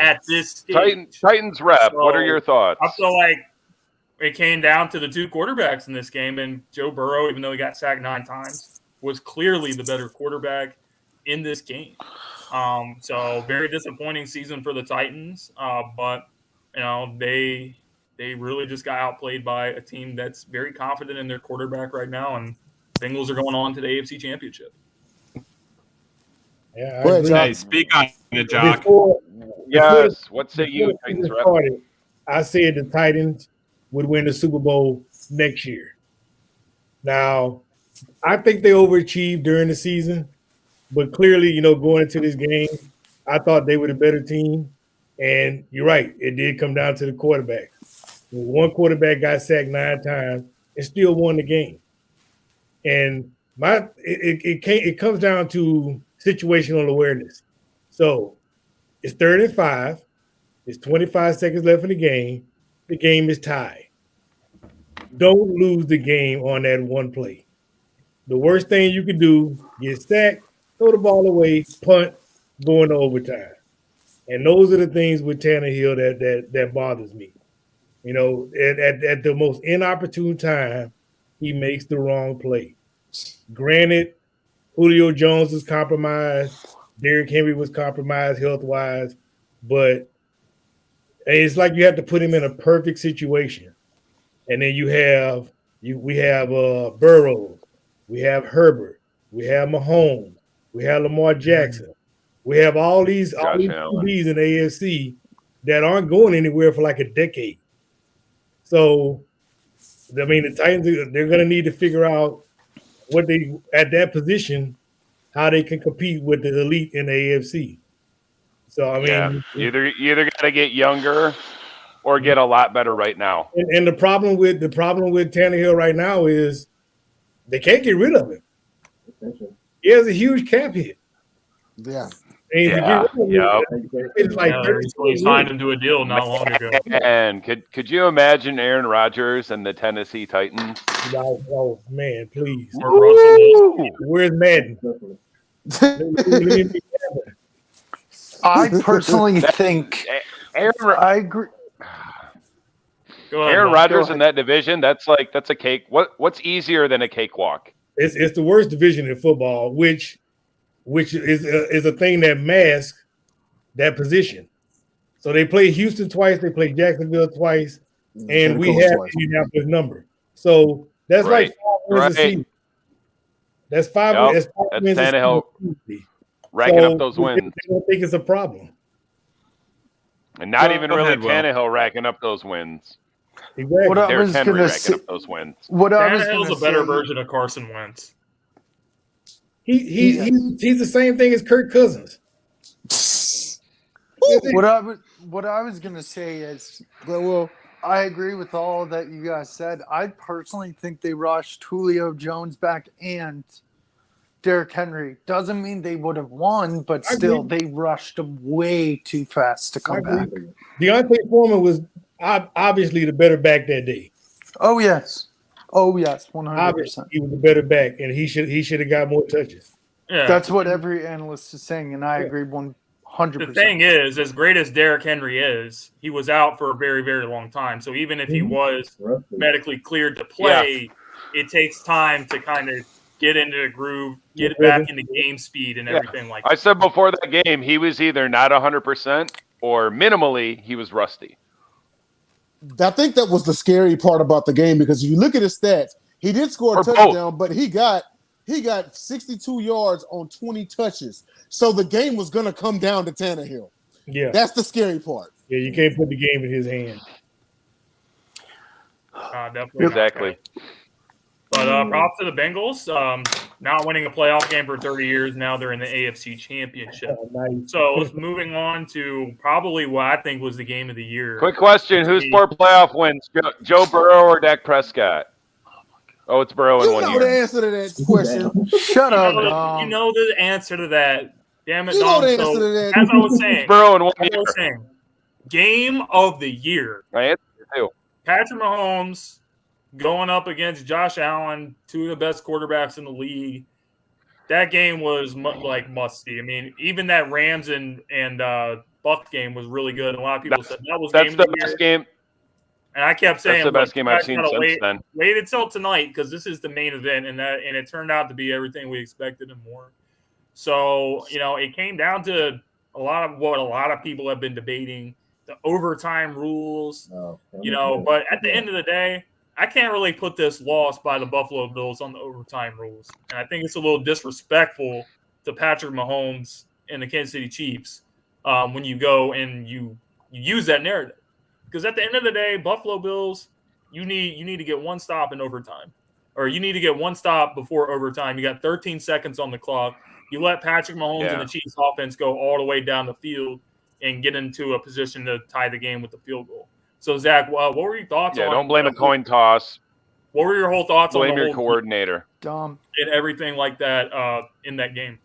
at this stage. Titans rep. So, what are your thoughts? I feel like it came down to the 2 quarterbacks in this game, and Joe Burrow, even though he got sacked 9 times, was clearly the better quarterback in this game. So very disappointing season for the Titans, but they really just got outplayed by a team that's very confident in their quarterback right now, and Bengals are going on to the AFC Championship. Yeah, hey, speak on it, Jock. What say you, Titans rep? I said the Titans would win the Super Bowl next year. Now, I think they overachieved during the season, but clearly, going into this game, I thought they were the better team. And you're right, it did come down to the quarterback. One quarterback got sacked 9 times and still won the game. And it comes down to situational awareness. So it's 3rd and 5. There's 25 seconds left in the game. The game is tied. Don't lose the game on that one play. The worst thing you can do, get sacked, throw the ball away, punt, go into overtime. And those are the things with Tannehill that bothers me. At the most inopportune time, he makes the wrong play. Granted, Julio Jones is compromised. Derrick Henry was compromised health-wise. But it's like you have to put him in a perfect situation. And then we have Burrow, we have Herbert, we have Mahomes, we have Lamar Jackson. We have all these QBs in the AFC that aren't going anywhere for like a decade. So, I mean, the Titans, they're going to need to figure out at that position, how they can compete with the elite in the AFC. So, I mean, you either got to get younger or get a lot better right now. And the problem with Tannehill right now is they can't get rid of him. He has a huge cap hit. Yeah. It's like he signed him to a deal not long ago. And could you imagine Aaron Rodgers and the Tennessee Titans? Oh man, please. Where's Madden? I personally think I agree. Go ahead, Aaron Mike. Rodgers in that division, that's a cake. What's easier than a cakewalk? It's the worst division in football, which is a thing that masks that position. So they play Houston twice, they play Jacksonville twice, and we have Indianapolis number. So that's like 5 wins a season. That's 5 wins. That's Tannehill racking up those wins. They don't think it's a problem. And not even really Tannehill racking up those wins. Exactly. Derrick Henry racking up those wins. Tannehill's a better version of Carson Wentz. He's the same thing as Kirk Cousins. What I was gonna say is, well, I agree with all that you guys said. I personally think they rushed Julio Jones back and Derrick Henry. Doesn't mean they would have won, but still, they rushed them way too fast to come back. Deontay Foreman was obviously the better back that day. Oh yes, 100%. He was the better back, and he should have got more touches. Yeah. That's what every analyst is saying, and I agree 100%. The thing is, as great as Derrick Henry is, he was out for a very, very long time. So even if he was medically cleared to play, it takes time to kind of get into the groove, get back into game speed and everything like that. I said before that game, he was either not 100% or minimally he was rusty. I think that was the scary part about the game, because if you look at his stats, he did score a touchdown, but he got 62 yards on 20 touches. So the game was going to come down to Tannehill. Yeah. That's the scary part. Yeah, you can't put the game in his hand. Definitely. Exactly. But props to the Bengals. Not winning a playoff game for 30 years. Now they're in the AFC Championship. Nice. So moving on to probably what I think was the game of the year. Quick question. Who's more playoff wins, Joe Burrow or Dak Prescott? Oh, it's Burrow in 1 year. You know the answer to that question. Shut up, Dom. You know the answer to that. Damn it, You Dom. know the answer to that. As I was saying, Burrow in 1 year. Game of the year. My answer too. Patrick Mahomes going up against Josh Allen, two of the best quarterbacks in the league. That game was must-see. I mean, even that Rams and Buck game was really good. A lot of people said that was that's game the of the best year. game. And I kept saying, that's the best game I've seen since then. Wait until tonight, because this is the main event, and it turned out to be everything we expected and more. So, it came down to a lot of people have been debating, the overtime rules. But at the end of the day, I can't really put this loss by the Buffalo Bills on the overtime rules. And I think it's a little disrespectful to Patrick Mahomes and the Kansas City Chiefs when you go and you use that narrative. Because at the end of the day, Buffalo Bills, you need to get one stop in overtime. Or you need to get one stop before overtime. You got 13 seconds on the clock. You let Patrick Mahomes and the Chiefs offense go all the way down the field and get into a position to tie the game with the field goal. So, Zach, what were your thoughts on? Yeah, don't blame a coin toss. What were your whole thoughts on blame your coordinator? Dom. And everything like that in that game?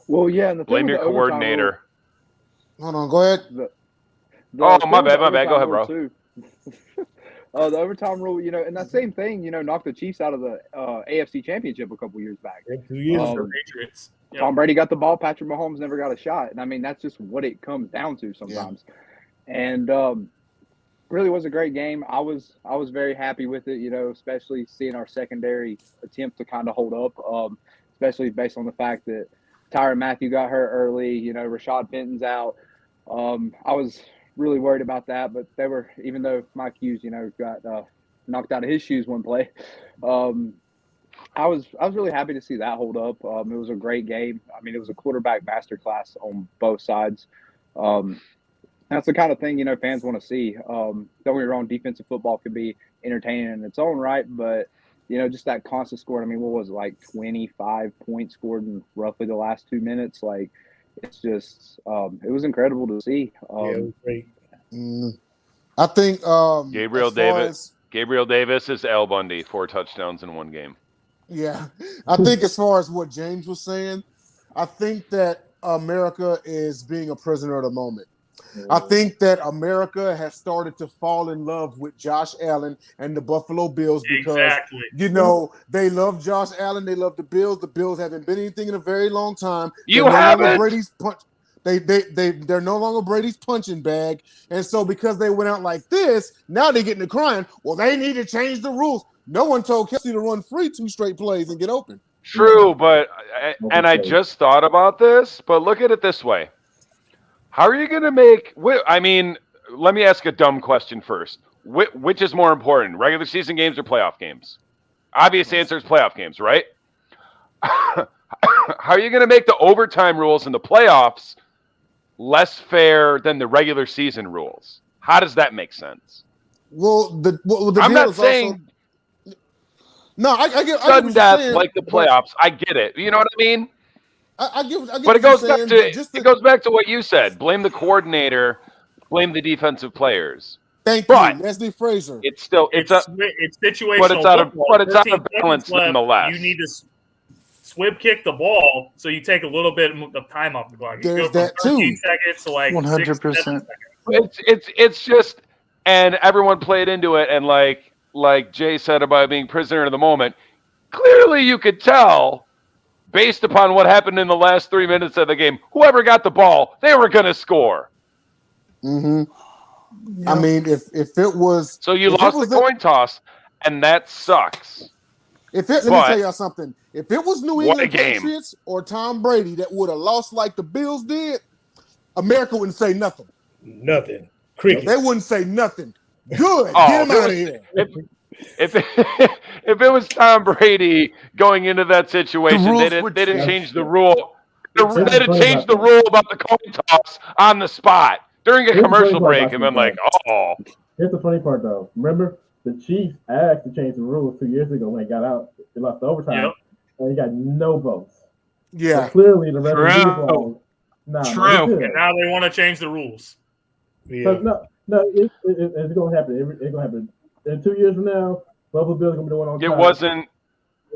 Well, yeah. And the blame your coordinator. Hold on, go ahead. My bad. Go ahead, bro. The overtime rule, and that same thing, knocked the Chiefs out of the AFC Championship a couple years back. 2 years for Patriots. Yep. Tom Brady got the ball. Patrick Mahomes never got a shot. And, I mean, that's just what it comes down to sometimes. Yeah. And really was a great game. I was very happy with it, especially seeing our secondary attempt to kind of hold up, especially based on the fact that Tyrann Mathieu got hurt early. Rashad Penton's out. I was really worried about that, but they were, even though Mike Hughes, got knocked out of his shoes one play. I was really happy to see that hold up. It was a great game. I mean, it was a quarterback masterclass on both sides. That's the kind of thing, fans want to see. Don't get me wrong, defensive football could be entertaining in its own right, but, just that constant scoring. I mean, what was it, like 25 points scored in roughly the last 2 minutes? Like, it's just it was incredible to see. It was great. I think Gabriel Davis is Al Bundy, 4 touchdowns in one game. Yeah. I think as far as what James was saying, I think that America is being a prisoner of the moment. I think that America has started to fall in love with Josh Allen and the Buffalo Bills because, they love Josh Allen. They love the Bills. The Bills haven't been anything in a very long time. You haven't? They're no longer Brady's punching bag. And so because they went out like this, now they're getting to crying. Well, they need to change the rules. No one told Kelsey to run free 2 straight plays and get open. True, but I just thought about this, but look at it this way. How are you going to make – I mean, let me ask a dumb question first. Which is more important, regular season games or playoff games? Obvious answer is playoff games, right? How are you going to make the overtime rules in the playoffs less fair than the regular season rules? How does that make sense? Well, the I'm not saying no. I get sudden death like the playoffs. I get it. You know what I mean? I get but it goes back to what you said. Blame the coordinator. Blame the defensive players. Thank you, Leslie Frazier. It's still it's situational, but it's out of balance nonetheless. You need to swib kick the ball, so you take a little bit of time off the clock. You There's go that from 13 too. seconds to like 100%. It's just, and everyone played into it, and like Jay said about being prisoner of the moment. Clearly, you could tell, based upon what happened in the last 3 minutes of the game, whoever got the ball, they were going to score. Mm-hmm. I mean, if it was so you lost the coin toss, and that sucks. Let me tell y'all something. If it was New England Patriots or Tom Brady that would have lost like the Bills did, America wouldn't say nothing. Nothing. Cricket. They wouldn't say nothing. Good. Get him out of here. If it was Tom Brady going into that situation, they didn't change the rule. They didn't change the rule about the coin toss on the spot during a commercial break, and then Here's the funny part, though. Remember, the Chiefs asked to change the rules 2 years ago when they got out. They lost the overtime, and they got no votes. Yeah, so clearly the rest of the True. And now they want to change the rules. Yeah. So it's going to happen. It's going to happen. In 2 years from now, Buffalo Bills are going to be the one on top. It wasn't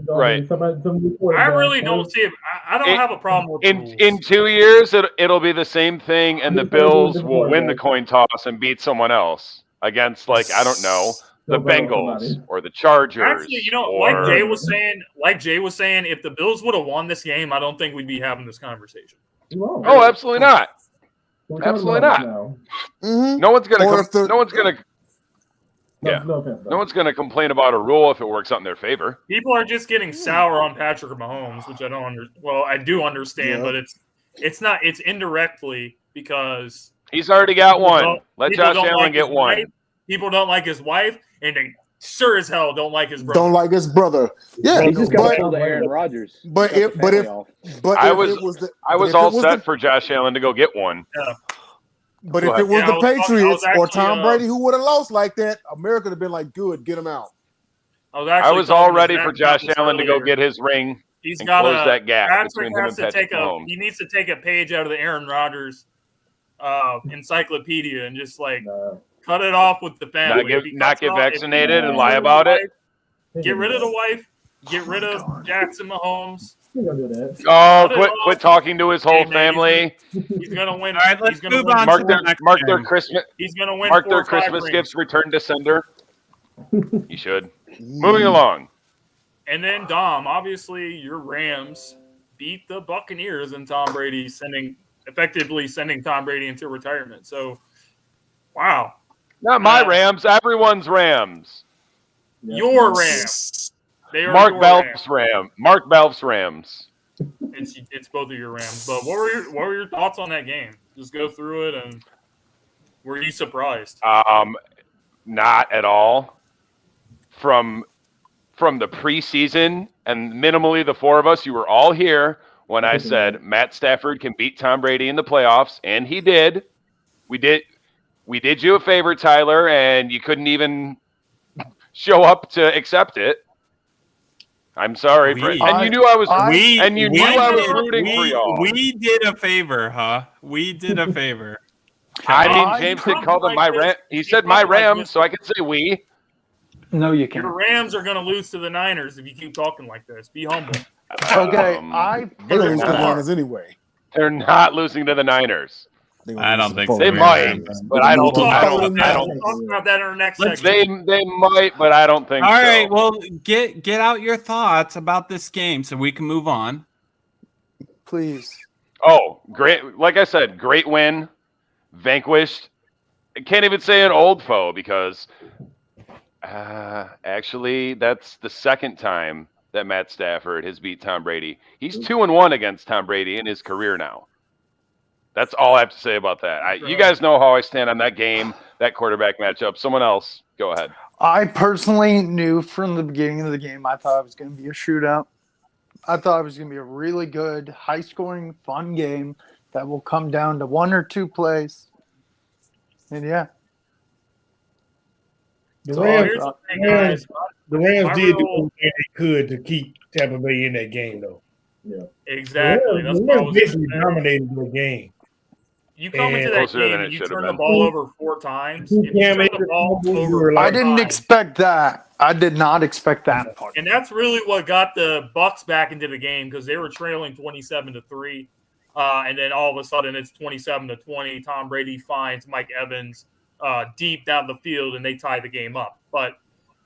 right. I really don't see it. I don't have a problem with the rules. In 2 years, it'll be the same thing, and the Bills will win the coin toss and beat someone else against, I don't know, the Bengals or the Chargers. Actually, like Jay was saying, if the Bills would have won this game, I don't think we'd be having this conversation. Oh, absolutely not. Absolutely not. Mm-hmm. No one's gonna complain about a rule if it works out in their favor. People are just getting sour on Patrick Mahomes, which I don't understand. Well, I do understand, but it's not. It's indirectly because he's already got one. Let Josh Allen get one. People don't like his wife, and they sure as hell don't like his brother. Don't like his brother. Yeah, he just got to Aaron Rodgers. I was all set for Josh Allen to go get one. Yeah. But if it was the Patriots or Tom Brady who would have lost like that, America would have been like, good, get him out. I was all ready for Josh Allen to go get his ring and close that gap between him and Patrick Mahomes. He needs to take a page out of the Aaron Rodgers encyclopedia and just cut it off with the family. Not get vaccinated and lie about it. Get rid of the wife. Get rid of Jackson Mahomes. Oh, quit talking to his whole family. He's gonna win. All right, let's move on. Mark their Christmas. He's gonna win. Mark their Christmas gifts. Return to sender. You should. Moving along. And then Dom, obviously your Rams beat the Buccaneers, and Tom Brady effectively sending Tom Brady into retirement. So, wow. Not my Rams. Everyone's Rams. Your Rams. They are Mark Belf's Rams. Mark Belf's Rams. It's both of your Rams. But what were your thoughts on that game? Just go through it, and were you surprised? Not at all. From the preseason and minimally the four of us, you were all here when I said Matt Stafford can beat Tom Brady in the playoffs, and he did. We did you a favor, Tyler, and you couldn't even show up to accept it. I'm sorry, and you knew I was rooting for y'all. We did a favor, huh? We did a favor. James did call them my Ram. He said my Rams, so I could say we. No, you can't. Your Rams are going to lose to the Niners if you keep talking like this. Be humble. Okay, they lose to the Niners anyway. They're not losing to the Niners. I don't think so. They might, but I don't. We'll talk about that in our next section. They might, but I don't think so. All right, well, get out your thoughts about this game so we can move on. Please. Oh, great! Like I said, great win, vanquished. I can't even say an old foe because actually that's the second time that Matt Stafford has beat Tom Brady. He's 2-1 against Tom Brady in his career now. That's all I have to say about that. You guys know how I stand on that game, that quarterback matchup. Someone else, go ahead. I personally knew from the beginning of the game I thought it was going to be a shootout. I thought it was going to be a really good, high-scoring, fun game that will come down to one or two plays. And, yeah. The So Rams, here's the thing, guys. the Rams My did real- everything they could to keep Tampa Bay in that game, though. Yeah. Exactly. The That's what I Rams was basically gonna say. dominated the game. You come into that Closer than game it and you should have turn the been. ball over 4 times. You If you can't turn make the it ball fumble, you over were 4 like- I didn't times, expect that. I did not expect that part. and that's really what got the Bucs back into the game because they were trailing 27-3, and then all of a sudden it's 27-20. Tom Brady finds Mike Evans deep down the field, and they tie the game up. But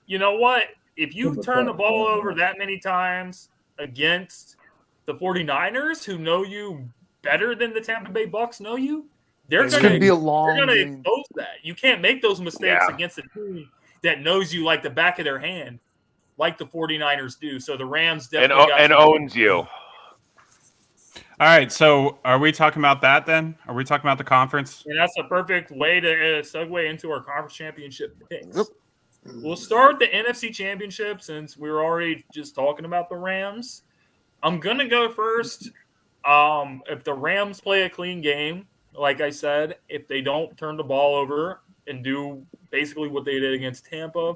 you know what? If you turn the ball over that many times against the 49ers, who know you better than the Tampa Bay Bucs know you, they're It's going going to be a to long game. expose that. You can't make those mistakes Yeah. against a team that knows you like the back of their hand, like the 49ers do. So the Rams definitely And owns you. All right, so are we talking about that then? Are we talking about the conference? And that's a perfect way to segue into our conference championship picks. Yep. We'll start the NFC Championship since we were already just talking about the Rams. I'm going to go first. If the Rams play a clean game, like I said, if they don't turn the ball over and do basically what they did against Tampa,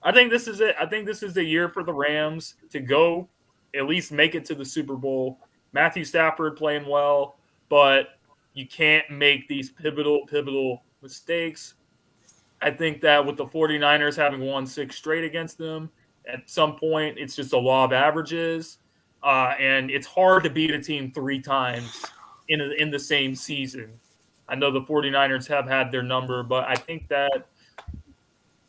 I think this is it. I think this is the year for the Rams to go at least make it to the Super Bowl. Matthew Stafford playing well, but you can't make these pivotal mistakes. I think that with the 49ers having won 6 straight against them, at some point it's just a law of averages. And it's hard to beat a team 3 times in the same season. I know the 49ers have had their number, but I think that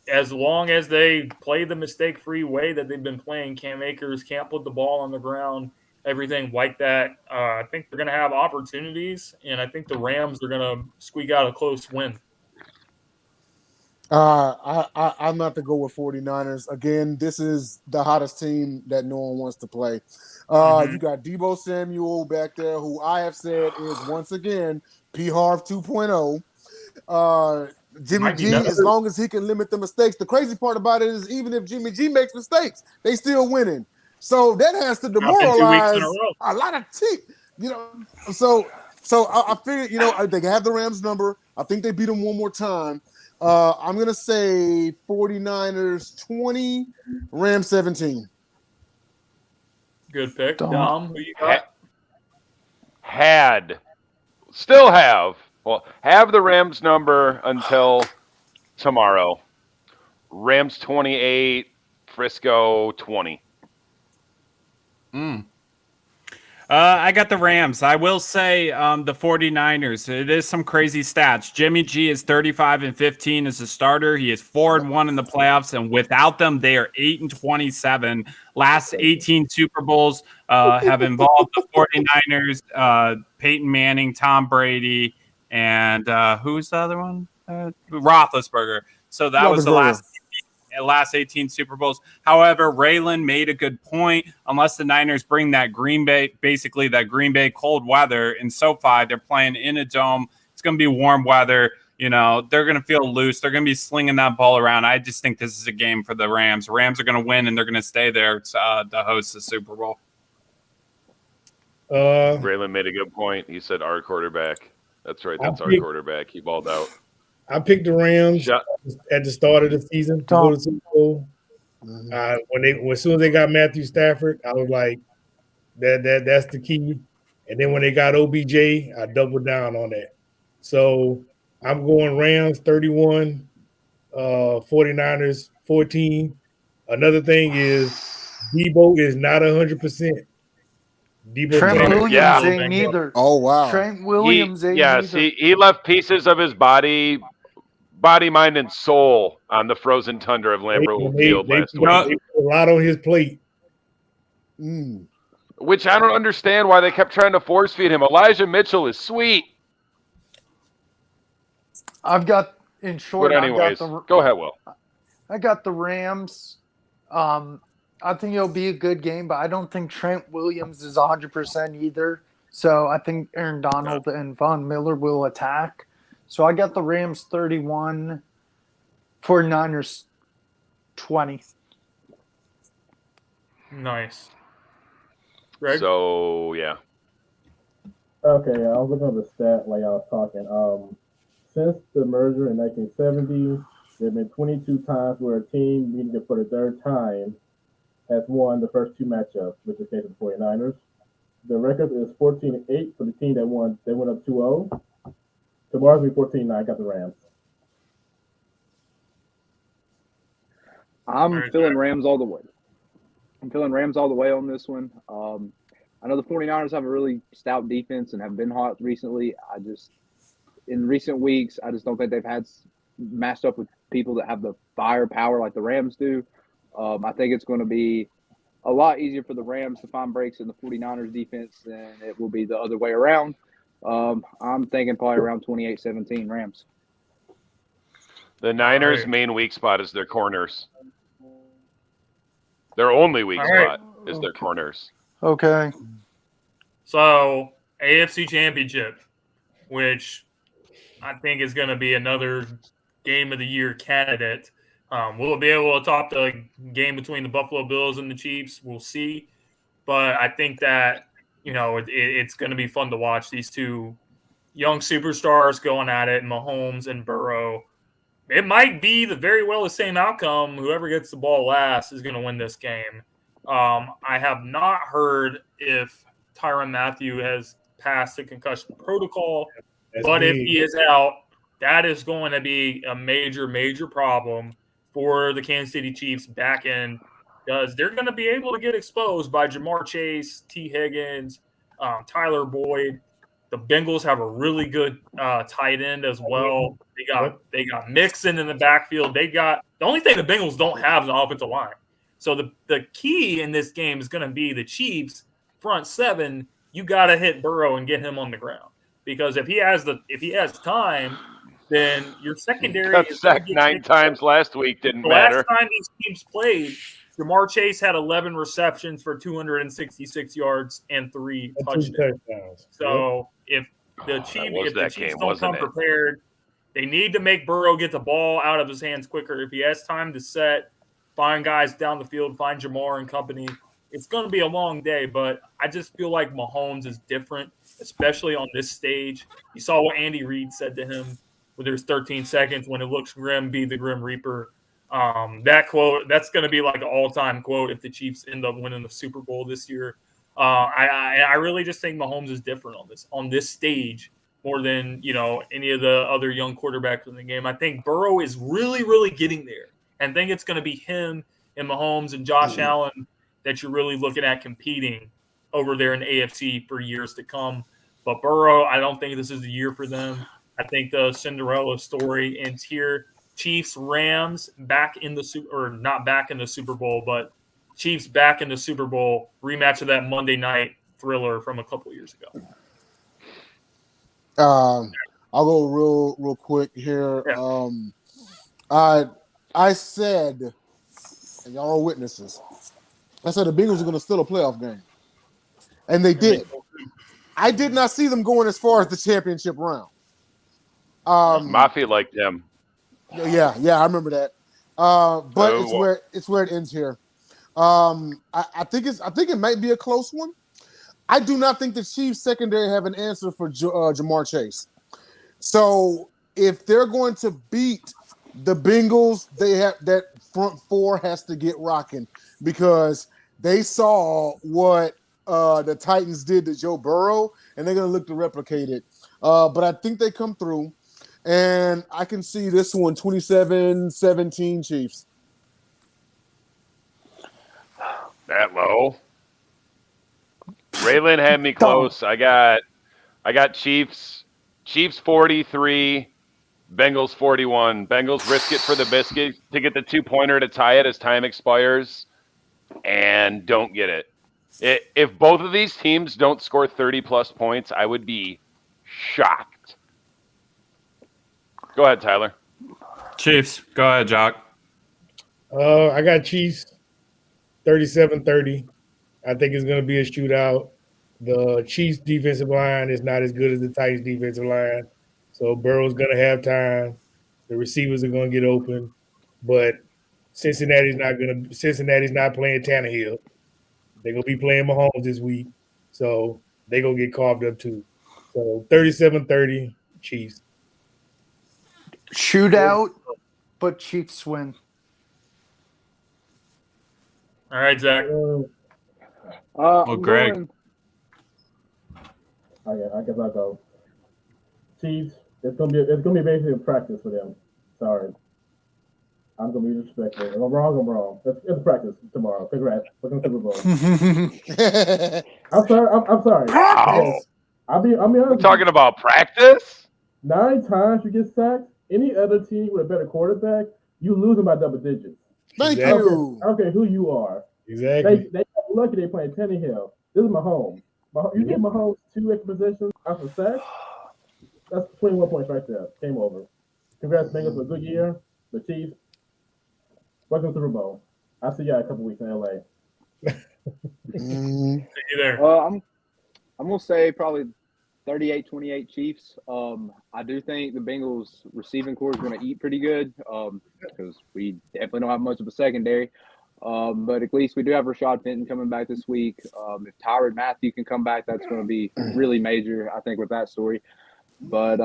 as long as they play the mistake-free way that they've been playing, Cam Akers can't put the ball on the ground, everything like that, I think they're going to have opportunities, and I think the Rams are going to squeak out a close win. I'm not to go with 49ers. Again, this is the hottest team that no one wants to play. You got Deebo Samuel back there, who I have said is once again P. Harv 2.0. Jimmy G, as long as he can limit the mistakes. The crazy part about it is even if Jimmy G makes mistakes, they still winning. So that has to demoralize a lot of teams. You know, so I figured, you know, they have the Rams number. I think they beat them one more time. I'm going to say 49ers 20, Rams 17. Good pick. Dom, who you got? Still have the Rams number until tomorrow. Rams 28, Frisco 20. I got the Rams. I will say the 49ers. It is some crazy stats. Jimmy G is 35-15 as a starter. He is 4-1 in the playoffs, and without them, they are 8-27. Last 18 Super Bowls have involved the 49ers, Peyton Manning, Tom Brady, and who's the other one? Roethlisberger. So that was the last 18 Super Bowls. However, Raylan made a good point. Unless the Niners bring that Green Bay cold weather in SoFi, they're playing in a dome. It's going to be warm weather. You know, they're going to feel loose. They're going to be slinging that ball around. I just think this is a game for the Rams. The Rams are going to win, and they're going to stay there to host the Super Bowl. Raylan made a good point. He said our quarterback. That's right. That's our quarterback. He balled out. I picked the Rams at the start of the season to go to the Super Bowl. As soon as they got Matthew Stafford, I was like, that's the key. And then when they got OBJ, I doubled down on that. So I'm going Rams 31, 49ers 14. Another thing is Deebo is not 100%. Trent Williams ain't either. Oh, wow. Trent Williams ain't either. Yes, he left pieces of his body, mind, and soul on the frozen tundra of Lambeau Field last week. They put a lot on his plate. which I don't understand why they kept trying to force feed him. Elijah Mitchell is sweet. I've got, in short, But anyways, go ahead, Will. I got the Rams. I think it'll be a good game, but I don't think Trent Williams is 100% either. So I think Aaron Donald and Von Miller will attack. So I got the Rams 31, 49ers 20. Nice. Greg? So, yeah. Okay, I was looking at the stat while y'all was talking. Since the merger in 1970, there have been 22 times where a team meeting it for the third time has won the first two matchups, which is the case of the 49ers. The record is 14-8 for the team that won. They went up 2-0. Tomorrow's be 14-9. Got the Rams. I'm feeling Rams all the way. I'm feeling Rams all the way on this one. I know the 49ers have a really stout defense and have been hot recently. In recent weeks, I just don't think they've had matched up with people that have the firepower like the Rams do. I think it's going to be a lot easier for the Rams to find breaks in the 49ers defense than it will be the other way around. I'm thinking probably around 28-17 Rams. The Niners' main weak spot is their corners. Their only weak spot is their corners. Okay. So, AFC Championship, which I think is going to be another game of the year candidate. Will it be able to top the game between the Buffalo Bills and the Chiefs? We'll see. But I think that, it's going to be fun to watch these two young superstars going at it, Mahomes and Burrow. It might be very well the same outcome. Whoever gets the ball last is going to win this game. I have not heard if Tyrann Mathieu has passed the concussion protocol. But if he is out, that is going to be a major, major problem for the Kansas City Chiefs back end, because they're going to be able to get exposed by Jamar Chase, T. Higgins, Tyler Boyd. The Bengals have a really good tight end as well. They got Mixon in the backfield. The only thing the Bengals don't have is an offensive line. So the key in this game is going to be the Chiefs front seven. You got to hit Burrow and get him on the ground, because if he has time, then your secondary got sacked 9 times last week. Didn't matter. Last time these teams played, Jamar Chase had 11 receptions for 266 yards and 3 touchdowns. So if the Chiefs don't come prepared, they need to make Burrow get the ball out of his hands quicker. If he has time to set, find guys down the field, find Jamar and company, it's going to be a long day. But I just feel like Mahomes is different, especially on this stage. You saw what Andy Reid said to him with his 13 seconds: when it looks grim, be the Grim Reaper. That quote, that's going to be like an all-time quote if the Chiefs end up winning the Super Bowl this year. I really just think Mahomes is different on this stage more than any of the other young quarterbacks in the game. I think Burrow is really, really getting there, and I think it's going to be him and Mahomes and Josh Allen that you're really looking at competing over there in the AFC for years to come. But Burrow, I don't think this is the year for them. I think the Cinderella story ends here. Chiefs, Rams back in the not back in the Super Bowl, but Chiefs back in the Super Bowl, rematch of that Monday night thriller from a couple years ago. I'll go real quick here. Yeah. I said, and y'all are witnesses, I said the Bengals are going to steal a playoff game, and they did. I did not see them going as far as the championship round. Mafia liked them. Yeah, I remember that. But it's where it ends here. I think it might be a close one. I do not think the Chiefs secondary have an answer for Jamar Chase. So if they're going to beat the Bengals, they have that front four has to get rocking, because they saw what the Titans did to Joe Burrow, and they're going to look to replicate it. But I think they come through, and I can see this one 27-17 Chiefs. That low? Raylan had me close. I got Chiefs 43, Bengals 41. Bengals risk it for the biscuit to get the 2-pointer to tie it as time expires, and don't get it. If both of these teams don't score 30-plus points, I would be shocked. Go ahead, Tyler. Chiefs. Go ahead, Jock. I got Chiefs 37-30. I think it's going to be a shootout. The Chiefs' defensive line is not as good as the Titans' defensive line. So Burrow's going to have time. The receivers are going to get open. But Cincinnati's not playing Tannehill. They're going to be playing Mahomes this week. So they're going to get carved up too. So 37-30, Chiefs. Shootout, but Chiefs win. All right, Zach. Greg. I guess I'll go. Chiefs. It's gonna be basically a practice for them. Sorry. I'm gonna be disrespectful. If I'm wrong, I'm wrong. It's a practice tomorrow. Congrats. We're gonna Super Bowl. I'm sorry. Wow. I'll be honest. We're talking about practice? 9 times you get sacked. Any other team with a better quarterback, you lose them by double digits. Thank Exactly. you. I don't care who you are. Exactly. They got lucky they playing Tannehill. This is Mahomes. You get Mahomes 2 extra possessions after sack. That's 21 points right there. Game over. Congrats, Bengals, for a good year. The Chiefs. Welcome to the Super Bowl. I'll see y'all in a couple weeks in LA. See you there. I'm gonna say probably 38-28 Chiefs. I do think the Bengals receiving core is going to eat pretty good because we definitely don't have much of a secondary. But at least we do have Rashad Fenton coming back this week. If Tyrann Mathieu can come back, that's going to be really major, I think, with that story. But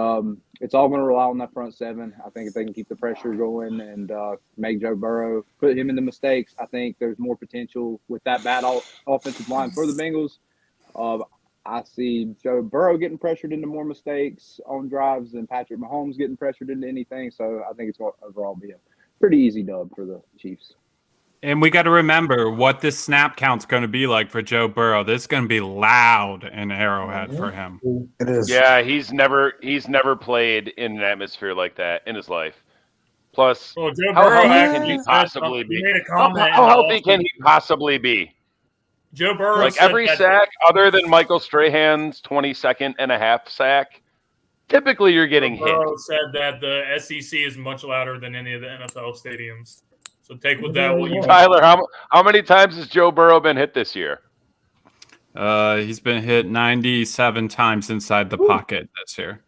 it's all going to rely on that front seven. I think if they can keep the pressure going and make Joe Burrow, put him in the mistakes, I think there's more potential with that bad offensive line for the Bengals. I see Joe Burrow getting pressured into more mistakes on drives and Patrick Mahomes getting pressured into anything. So I think it's going to overall be a pretty easy dub for the Chiefs. And we got to remember what this snap count's going to be like for Joe Burrow. This is going to be loud in Arrowhead for him. It is. Yeah, he's never played in an atmosphere like that in his life. Plus, Well, Joe how Burrow healthy can actually he said possibly something. be? He made a How comment. healthy can he possibly be? Joe Burrow Like said every that- sack, other than Michael Strahan's 22nd and a half sack, typically you're getting hit. Burrow said that the SEC is much louder than any of the NFL stadiums. So take with that what you Tyler, how many times has Joe Burrow been hit this year? He's been hit 97 times inside the pocket this year.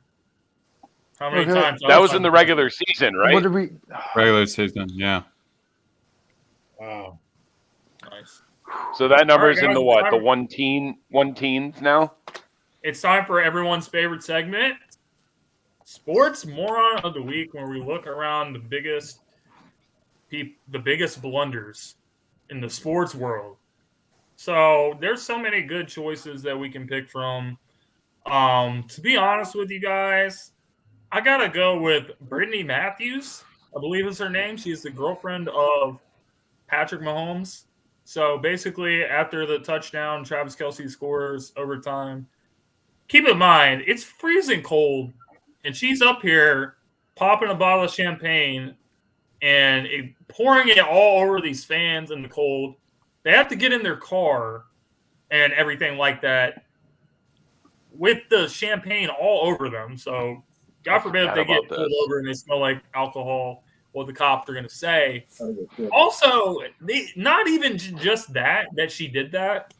How many Okay. times? That was in the regular season, right? What did we? Regular season, yeah. Wow. Nice. So that number's All right, in the guys, what? it's The time- one teens now? It's time for everyone's favorite segment, Sports Moron of the Week, where we look around the biggest blunders in the sports world. So there's so many good choices that we can pick from. To be honest with you guys, I gotta go with Brittany Matthews. I believe is her name. She's the girlfriend of Patrick Mahomes. So basically, after the touchdown, Travis Kelce scores overtime. Keep in mind, it's freezing cold, and she's up here popping a bottle of champagne and pouring it all over these fans in the cold. They have to get in their car and everything like that with the champagne all over them. So, God forbid if they get pulled over and they smell like alcohol, what the cops are going to say. Also, not even just that she did that.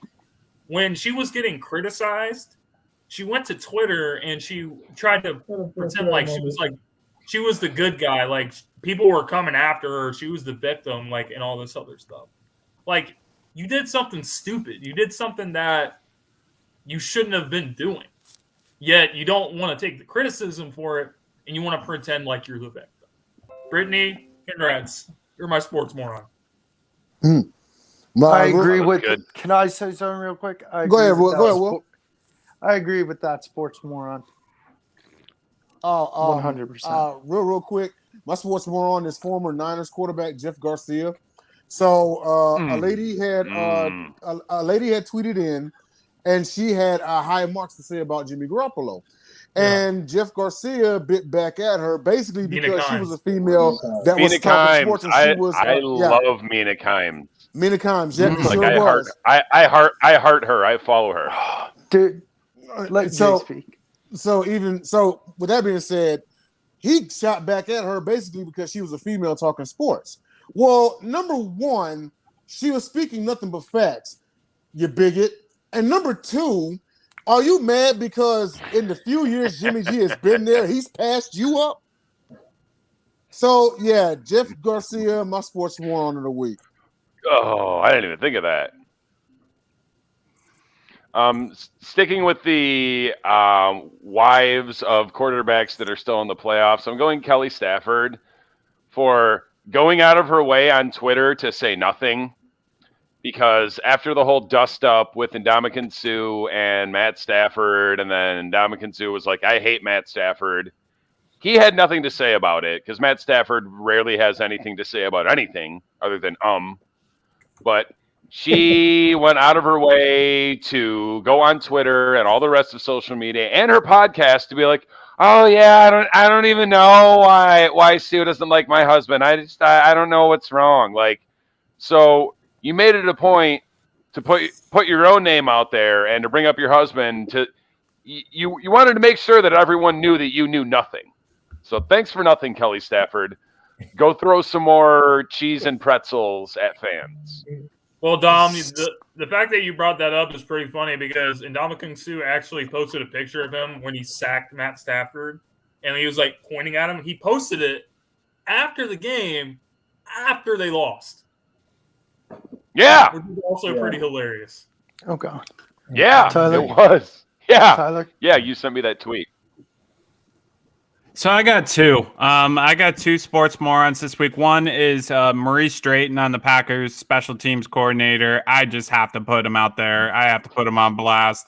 When she was getting criticized, she went to Twitter and she tried to pretend like she was the good guy. Like people were coming after her. She was the victim, like, and all this other stuff. Like, you did something stupid. You did something that you shouldn't have been doing. Yet you don't want to take the criticism for it, and you want to pretend like you're the victim. Brittany, congrats. You're my sports moron. I agree with. good. Can I say something real quick? Go ahead, Will. I agree with that sports moron. 100%. Real quick, my sports moron is former Niners quarterback Jeff Garcia. So a lady had tweeted in, and she had high marks to say about Jimmy Garoppolo. And Jeff Garcia bit back at her basically because she was a female that was talking sports. And I love Mina Kimes. Many times, yeah, Like sure was. I heart her. I follow her. Dude, let Jay speak. So with that being said, he shot back at her basically because she was a female talking sports. Well, number one, she was speaking nothing but facts, you bigot. And number two, are you mad because in the few years Jimmy G has been there, he's passed you up? So, yeah, Jeff Garcia, my sports moron of the week. Oh, I didn't even think of that. Sticking with the wives of quarterbacks that are still in the playoffs, I'm going Kelly Stafford for going out of her way on Twitter to say nothing, because after the whole dust up with Ndamukong Suh and Matt Stafford, and then Ndamukong Suh was like, I hate Matt Stafford. He had nothing to say about it because Matt Stafford rarely has anything to say about anything other than But she went out of her way to go on Twitter and all the rest of social media and her podcast to be like, oh yeah, I don't even know why Sue doesn't like my husband. I don't know what's wrong. Like, so you made it a point to put your own name out there and to bring up your husband. You wanted to make sure that everyone knew that you knew nothing. So thanks for nothing, Kelly Stafford. Go throw some more cheese and pretzels at fans. Well, Dom, the fact that you brought that up is pretty funny because Ndamukong Suh actually posted a picture of him when he sacked Matt Stafford, and he was like pointing at him. He posted it after the game, after they lost. Yeah, which is also pretty hilarious. Oh God. Yeah, Tyler. it was. Yeah, Tyler. Yeah, you sent me that tweet. So I got two. I got two sports morons this week. One is Maurice Drayton on the Packers special teams coordinator. I just have to put him out there. I have to put him on blast.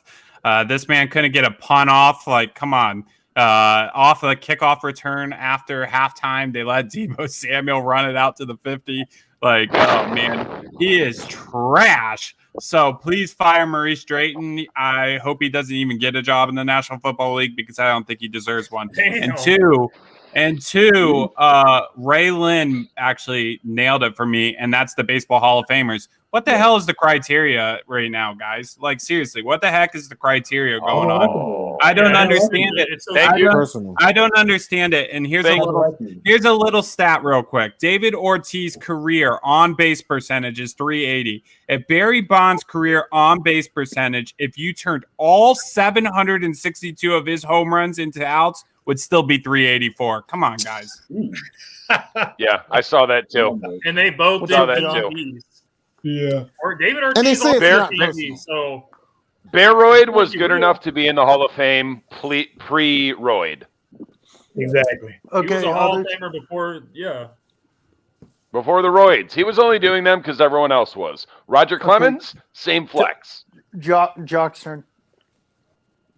This man couldn't get a punt off. Like, come on. Off a kickoff return after halftime, they let Deebo Samuel run it out to the 50. Like, oh man, he is trash. So please fire Maurice Drayton. I hope he doesn't even get a job in the National Football League because I don't think he deserves one. Damn. And two, Ray Lynn actually nailed it for me, and that's the Baseball Hall of Famers. What the hell is the criteria right now, guys? Like, seriously, what the heck is the criteria going on? I don't understand it. I don't understand it. And here's a little stat real quick. David Ortiz's career on base percentage is 380. If Barry Bonds' career on base percentage, if you turned all 762 of his home runs into outs, would still be 384. Come on, guys. Yeah, I saw that too. And they both did that too. Yeah. Or David And they Ortiz say also it's not did TV, so Baroid was good enough to be in the Hall of Fame pre-Royd. Exactly. he was Okay. a Hall of Famer before, Before the Roids. He was only doing them because everyone else was. Roger Clemens, same flex. Jock's turn.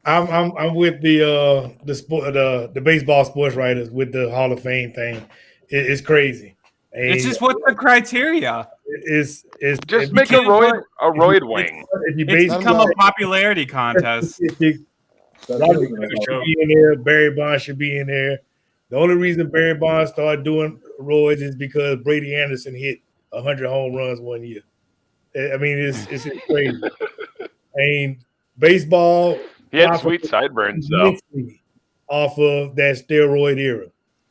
I'm with the baseball sports writers with the Hall of Fame thing. It's crazy. And It's just what's the criteria? It's Just make a Roid wing. It's become a popularity contest. Roger Clemens should be in there. Barry Bonds should be in there. The only reason Barry Bonds started doing roids is because Brady Anderson hit 100 home runs one year. I mean, it's crazy. I mean, baseball. He had sweet sideburns, though. Off of that steroid era.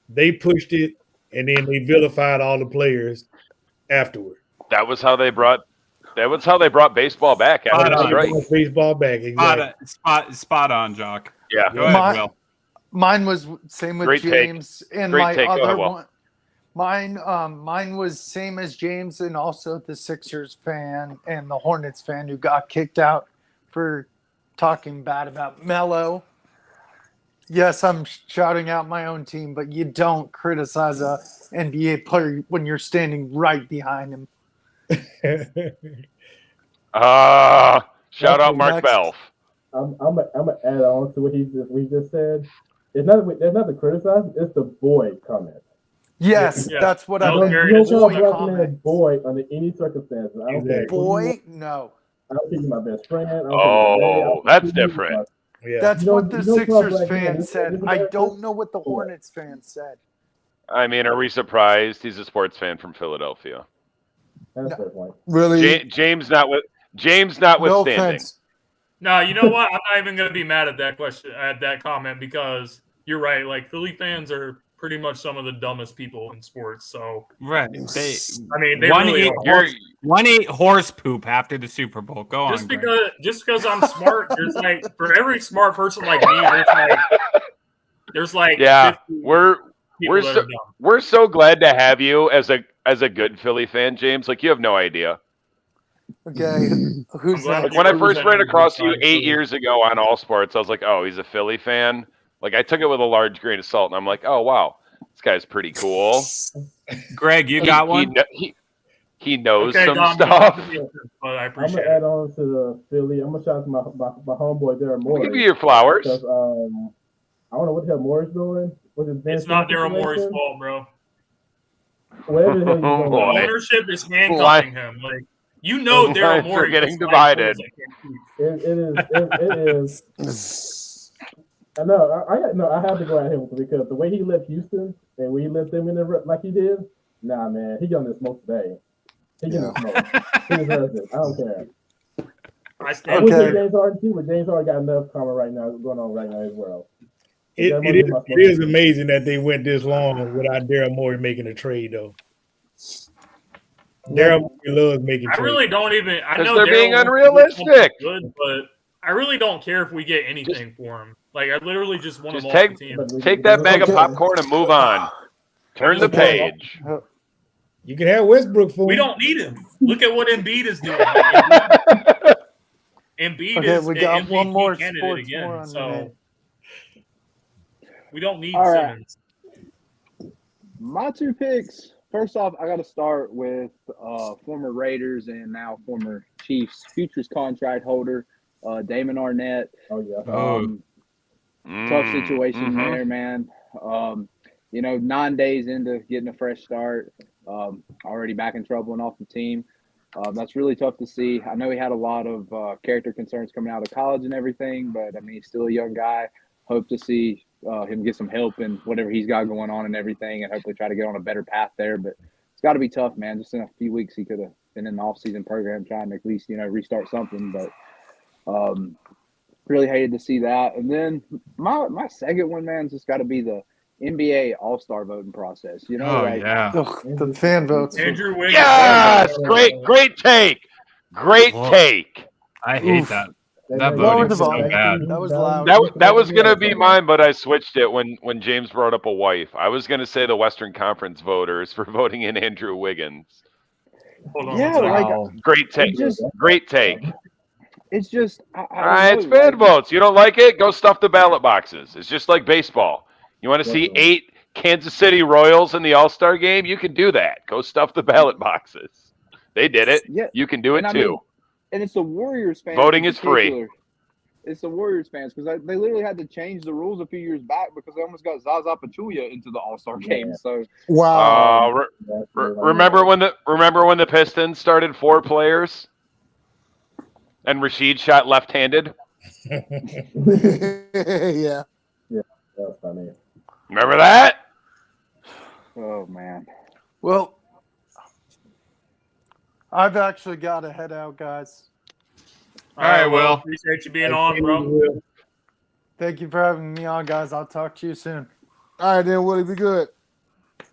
They pushed it, and then they vilified all the players afterward. That was how they brought baseball back after the strike. Baseball back, exactly. Spot on, Jock. Yeah. Go ahead, Will. Mine was same with Great James, take. and Great my take. Go other ahead, Will. one. Mine was same as James, and also the Sixers fan and the Hornets fan who got kicked out for talking bad about Melo. Yes, I'm shouting out my own team, but you don't criticize a NBA player when you're standing right behind him. Shout out Mark Next. Belf. I'm gonna add on to what he just said. It's not the criticize, it's the boy comment. Yes, Yeah. that's what I No, meant. very You don't call Boy a black man a comment. boy under any circumstances. I don't care. Boy, no. I don't think he's my best friend. I don't Oh, that's different. Yeah. That's You what don't- the you don't call Sixers black fan men. said. I don't know what the Hornets fan said. I mean, are we surprised? He's a sports fan from Philadelphia. That's fair point. Really? James No notwithstanding. offense. No, you know what? I'm not even going to be mad at that question, at that comment, because you're right. Like, Philly fans are pretty much some of the dumbest people in sports. So, Right. They they really are. one ate horse poop after the Super Bowl. Go on. Just Greg. because I'm smart, there's like, for every smart person like me, there's like Yeah, 50 we're people that are dumb. we're so glad to have you as a good Philly fan, James. Like, you have no idea. Okay, who's glad next? When I You're first ran representing across the you side, 8 Philly. years ago on All Sports, I was like, oh, he's a Philly fan. Like, I took it with a large grain of salt, and I'm like, oh wow, this guy's pretty cool. Greg, you got one? He knows Okay, some Dom, stuff. but I I'm appreciate gonna add it. on to the Philly. I'm gonna shout out to my homeboy Daryl I'll Morey. give you your flowers. Because I don't know what the hell Morey's doing with his It's not Daryl Morey's fault, bro. Whatever the hell he's Oh, doing. The boy. ownership is handcuffing him. Like, Daryl Lines Morey are getting just like divided. players It is. I know. I have to go at him because the way he left Houston and when he left them in the like he did, nah, man, he getting the smoke today. He getting the smoke. He deserves it. I don't care. I I stand wish with that you. James Harden too, but James Harden got enough karma right now going on right now as well. It is amazing that they went this long without Daryl Morey making a trade, though. Daryl Morey loves making I trades. really don't even. I 'Cause know they're Daryl being wants to do something unrealistic. good, but I really don't care if we get anything for him. Like, I literally just want him Just off the team. take that bag of Okay. popcorn and move on. Turn the Okay. page. You can have Westbrook for We him. don't need him. Look at what Embiid is doing. Embiid Okay, is we an got MVP one more candidate sports again. moron So today. we don't need All right. Simmons. My two picks. First off, I got to start with former Raiders and now former Chiefs futures contract holder, Damon Arnett. Oh yeah. Tough situation Mhm. there, man. 9 days into getting a fresh start, already back in trouble and off the team. That's really tough to see. I know he had a lot of character concerns coming out of college and everything, but I mean, he's still a young guy. Hope to see him get some help in whatever he's got going on and everything, and hopefully try to get on a better path there. But it's got to be tough, man. Just in a few weeks, he could have been in the off-season program trying to at least, restart something. But really hated to see that. And then my second one, man, just got to be the NBA All-Star voting process. Yeah. Ugh, the fan votes. Andrew Wiggins. Yes, great take. Great Whoa. take. I hate that. That Lower voting's the so volume. bad. That was loud. That was gonna be mine, but I switched it when James brought up a wife. I was gonna say the Western Conference voters for voting in Andrew Wiggins. Hold on Yeah, one second. like Great take. Great take. it's just All right, it's fan votes. You don't like it? Go stuff the ballot boxes. It's just like baseball. You want to see 8 Kansas City Royals in the All-Star game? You can do that. Go stuff the ballot boxes. They did it. Yeah, You can do it and I too. mean, and it's the Warriors fans. Voting in is free. particular. It's the Warriors fans because they literally had to change the rules a few years back because they almost got Zaza Pachulia into the All-Star game. So Wow. Remember when the Pistons started 4 players and Rashid shot left-handed? Yeah. That's funny. Remember that? oh man, Well, I've actually got to head out, guys. All right, Will. well, appreciate you being on, bro. Thank you for having me on, guys. I'll talk to you soon. All right, then, Willie, be good.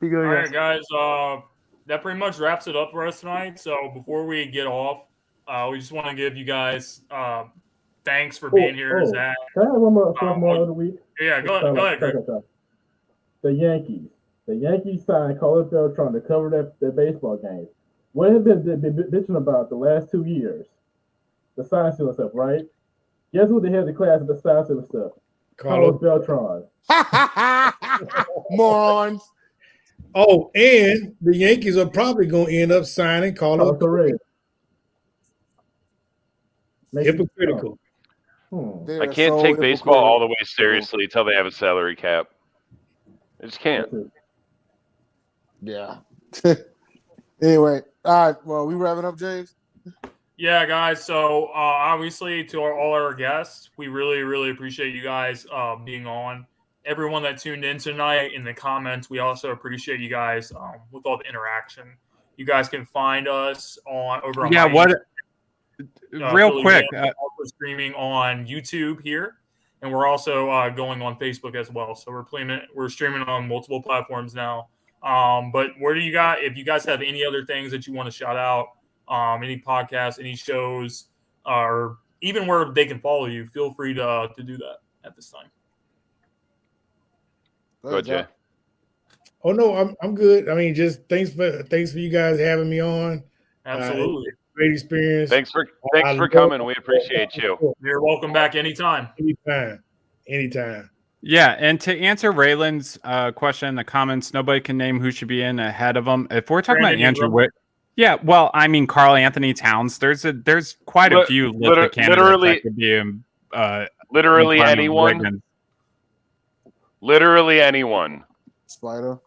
Be good, All guys. right, guys. That pretty much wraps it up for us tonight. So before we get off, we just want to give you guys thanks for being here, Zach. Can I have one more of the week? Yeah, go ahead, Greg. The Yankees signed Carlos Beltran to cover their baseball games. What have been bitching about the last 2 years? The sign stealing stuff, right? Guess who they had the class of the sign stealing stuff? Carlos Beltran. Morons. Oh, and the Yankees are probably going to end up signing Carlos Correa. Hypocritical. They I are can't so take baseball hypocritical. all the way seriously until they have a salary cap. I just can't. Yeah. Anyway, all right. Well, we wrapping up, James. Yeah, guys. So obviously, to all our guests, we really, really appreciate you guys being on. Everyone that tuned in tonight in the comments, we also appreciate you guys with all the interaction. You guys can find us over on Yeah, my real Philly quick. Win. We're also streaming on YouTube here, and we're also going on Facebook as well. So we're streaming on multiple platforms now. But where do you got? If you guys have any other things that you want to shout out, any podcasts, any shows, or even where they can follow you, feel free to do that at this time. Go ahead, Jay. Oh no, I'm good. I mean, just thanks for you guys having me on. Absolutely. Great experience. Thanks for coming. We appreciate you. You're welcome back anytime. Anytime. Yeah, and to answer Raylan's question in the comments, nobody can name who should be in ahead of him. If we're talking Brandon about Andrew Witt, yeah, well, I mean Carl Anthony Towns. There's quite a few candidates that could be in. Literally anyone. Wiggins. Literally anyone. Spider.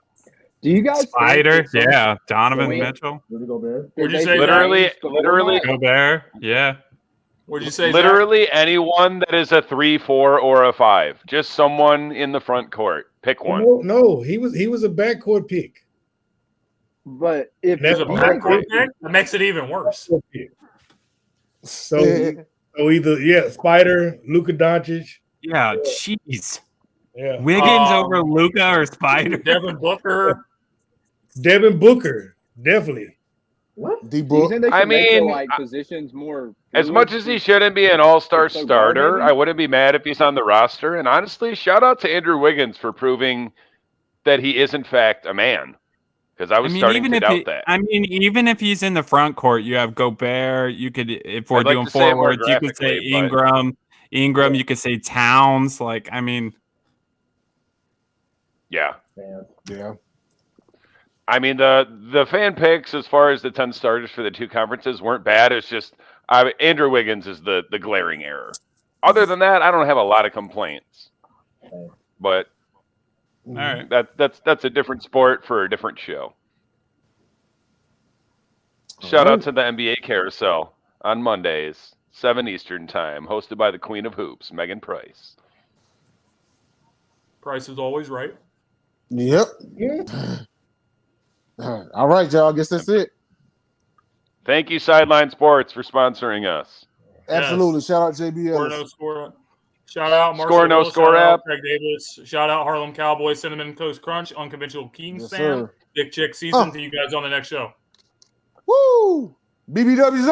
Do you guys? Spider, yeah. Donovan Mitchell. Rudy Gobert. Would you say literally Gobert, yeah. Would you say literally anyone that is a 3, 4, or a 5? Just someone in the front court. Pick one. No, he was a backcourt pick. But if there's a backcourt pick, that makes it even worse. So either Spider, Luka Doncic. Yeah, jeez. Yeah. Wiggins over Luka or Spider. Devin Booker, definitely. What? D-Book. I mean, like positions more. As much as he shouldn't be an all-star starter, I wouldn't be mad if he's on the roster. And honestly, shout out to Andrew Wiggins for proving that he is in fact a man. Because I was starting to doubt that. I mean, even if he's in the front court, you have Gobert. You could, if we're doing forwards, you could say Ingram. You could say Towns. Like, I mean, yeah. Yeah. I mean, the fan picks as far as the 10 starters for the two conferences weren't bad. It's just Andrew Wiggins is the glaring error. Other than that, I don't have a lot of complaints. But all right, that's a different sport for a different show. Shout out to the NBA Carousel on Mondays, 7 Eastern time, hosted by the Queen of Hoops, Megan Price. Price is always right. Yep. All right, y'all. I guess that's it. Thank you, Sideline Sports, for sponsoring us. Absolutely. Yes. Shout out JBL. Score, no score. Shout out Marcel Score, no Willis, score shout out app. Craig Davis. Shout out Harlem Cowboys, Cinnamon Toast Crunch, Unconventional Kings Yes, fan. sir. Big Chick season. To you guys on the next show. Woo! BBW's